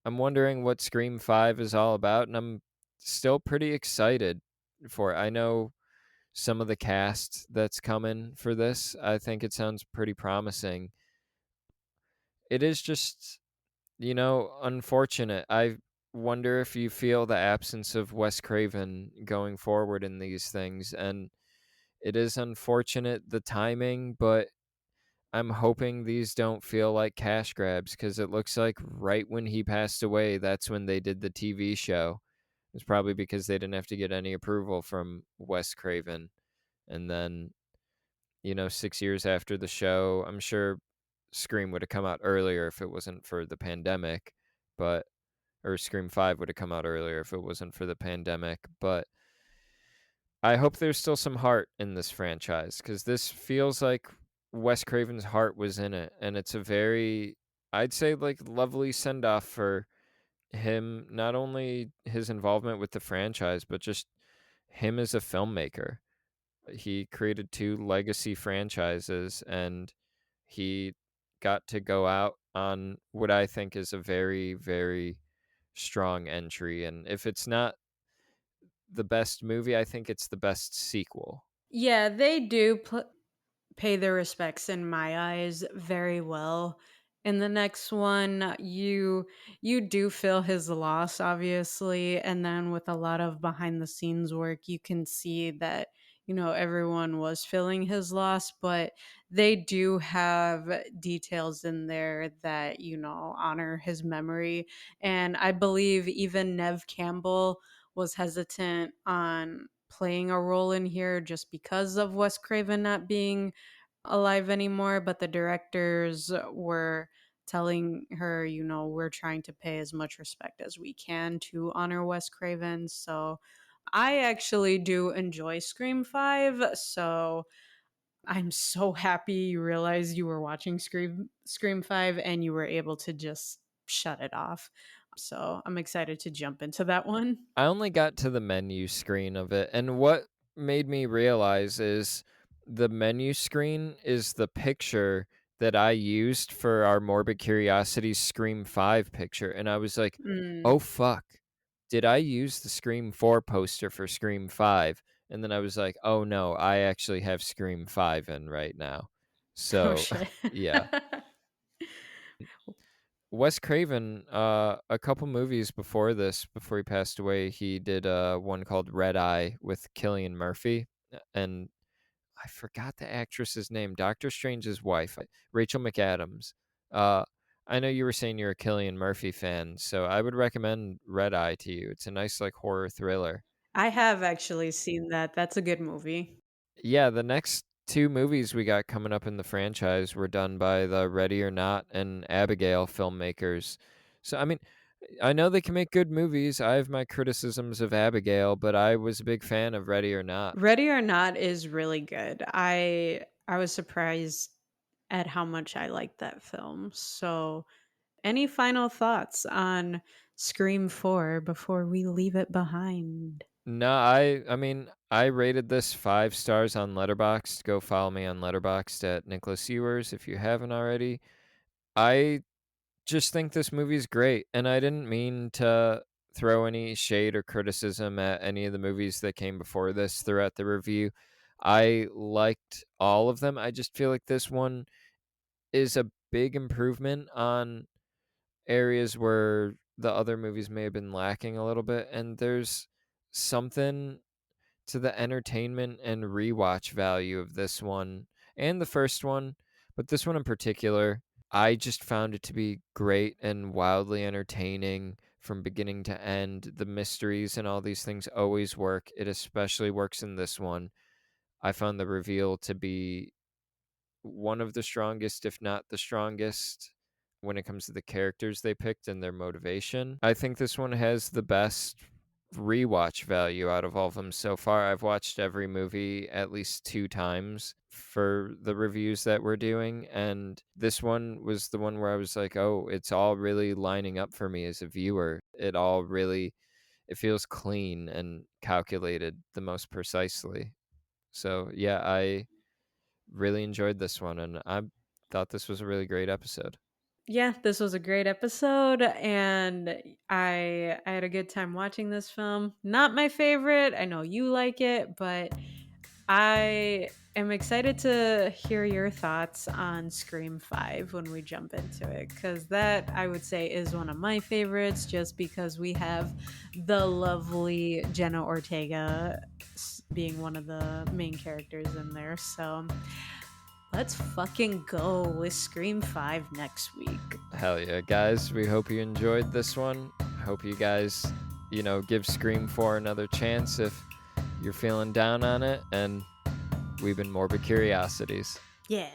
I'm wondering what Scream 5 is all about, and I'm still pretty excited for it. I know some of the cast that's coming for this. I think it sounds pretty promising. It is just, unfortunate. wonder if you feel the absence of Wes Craven going forward in these things. And it is unfortunate, the timing, but I'm hoping these don't feel like cash grabs because it looks like right when he passed away, that's when they did the TV show. It's probably because they didn't have to get any approval from Wes Craven. And then, 6 years after the show, I'm sure Scream would have come out earlier if it wasn't for the pandemic, but or Scream 5 would have come out earlier if it wasn't for the pandemic. But I hope there's still some heart in this franchise because this feels like Wes Craven's heart was in it. And it's a very, I'd say, like, lovely send off for him, not only his involvement with the franchise, but just him as a filmmaker. He created two legacy franchises and he got to go out on what I think is a very, very strong entry. And if it's not the best movie, I think it's the best sequel. Yeah, they do pay their respects in my eyes very well. In the next one, you do feel his loss, obviously, and then with a lot of behind the scenes work, you can see that everyone was feeling his loss, but they do have details in there that honor his memory. And I believe even Nev Campbell was hesitant on playing a role in here just because of Wes Craven not being alive anymore, but the directors were telling her, we're trying to pay as much respect as we can to honor Wes Craven. So I actually do enjoy Scream 5. So I'm so happy you realized you were watching Scream 5 and you were able to just shut it off. So I'm excited to jump into that one. I only got to the menu screen of it, and what made me realize is the menu screen is the picture that I used for our Morbid Curiosities Scream 5 picture, and I was like, Mm. "Oh, fuck. Did I use the Scream 4 poster for Scream 5?" And then I was like, "Oh, no, I actually have Scream 5 in right now." Oh So, shit. yeah. Wes Craven, a couple movies before this, before he passed away, he did one called Red Eye with Killian Murphy, and I forgot the actress's name. Doctor Strange's wife, Rachel McAdams. Uh, I know you were saying you're a Killian Murphy fan, so I would recommend Red Eye to you. It's a nice, like, horror thriller. I have actually seen that. That's a good movie. Yeah, the next two movies we got coming up in the franchise were done by the Ready or Not and Abigail filmmakers. So, I mean, I know they can make good movies. I have my criticisms of Abigail, but I was a big fan of Ready or Not. Ready or Not is really good. I was surprised at how much I liked that film. So, any final thoughts on Scream 4 before we leave it behind? No, I mean, I rated this 5 stars on Letterboxd. Go follow me on Letterboxd at Nicholas Ewers if you haven't already. I just think this movie's great, and I didn't mean to throw any shade or criticism at any of the movies that came before this throughout the review. I liked all of them. I just feel like this one is a big improvement on areas where the other movies may have been lacking a little bit, and there's something to the entertainment and rewatch value of this one and the first one, but this one in particular, I just found it to be great and wildly entertaining from beginning to end. The mysteries and all these things always work. It especially works in this one. I found the reveal to be one of the strongest, if not the strongest, when it comes to the characters they picked and their motivation. I think this one has the best rewatch value out of all of them so far. I've watched every movie at least 2 times for the reviews that we're doing, and this one was the one where I was like, "Oh, it's all really lining up for me as a viewer. It feels clean and calculated the most precisely." So, yeah, I really enjoyed this one, and I thought this was a really great episode. Yeah, this was a great episode and I had a good time watching this film. Not my favorite. I know you like it, but I am excited to hear your thoughts on Scream 5 when we jump into it, because that I would say is one of my favorites just because we have the lovely Jenna Ortega being one of the main characters in there. So let's fucking go with Scream 5 next week. Hell yeah, guys. We hope you enjoyed this one. Hope you guys, give Scream 4 another chance if you're feeling down on it. And we've been Morbid Curiosities. Yeah.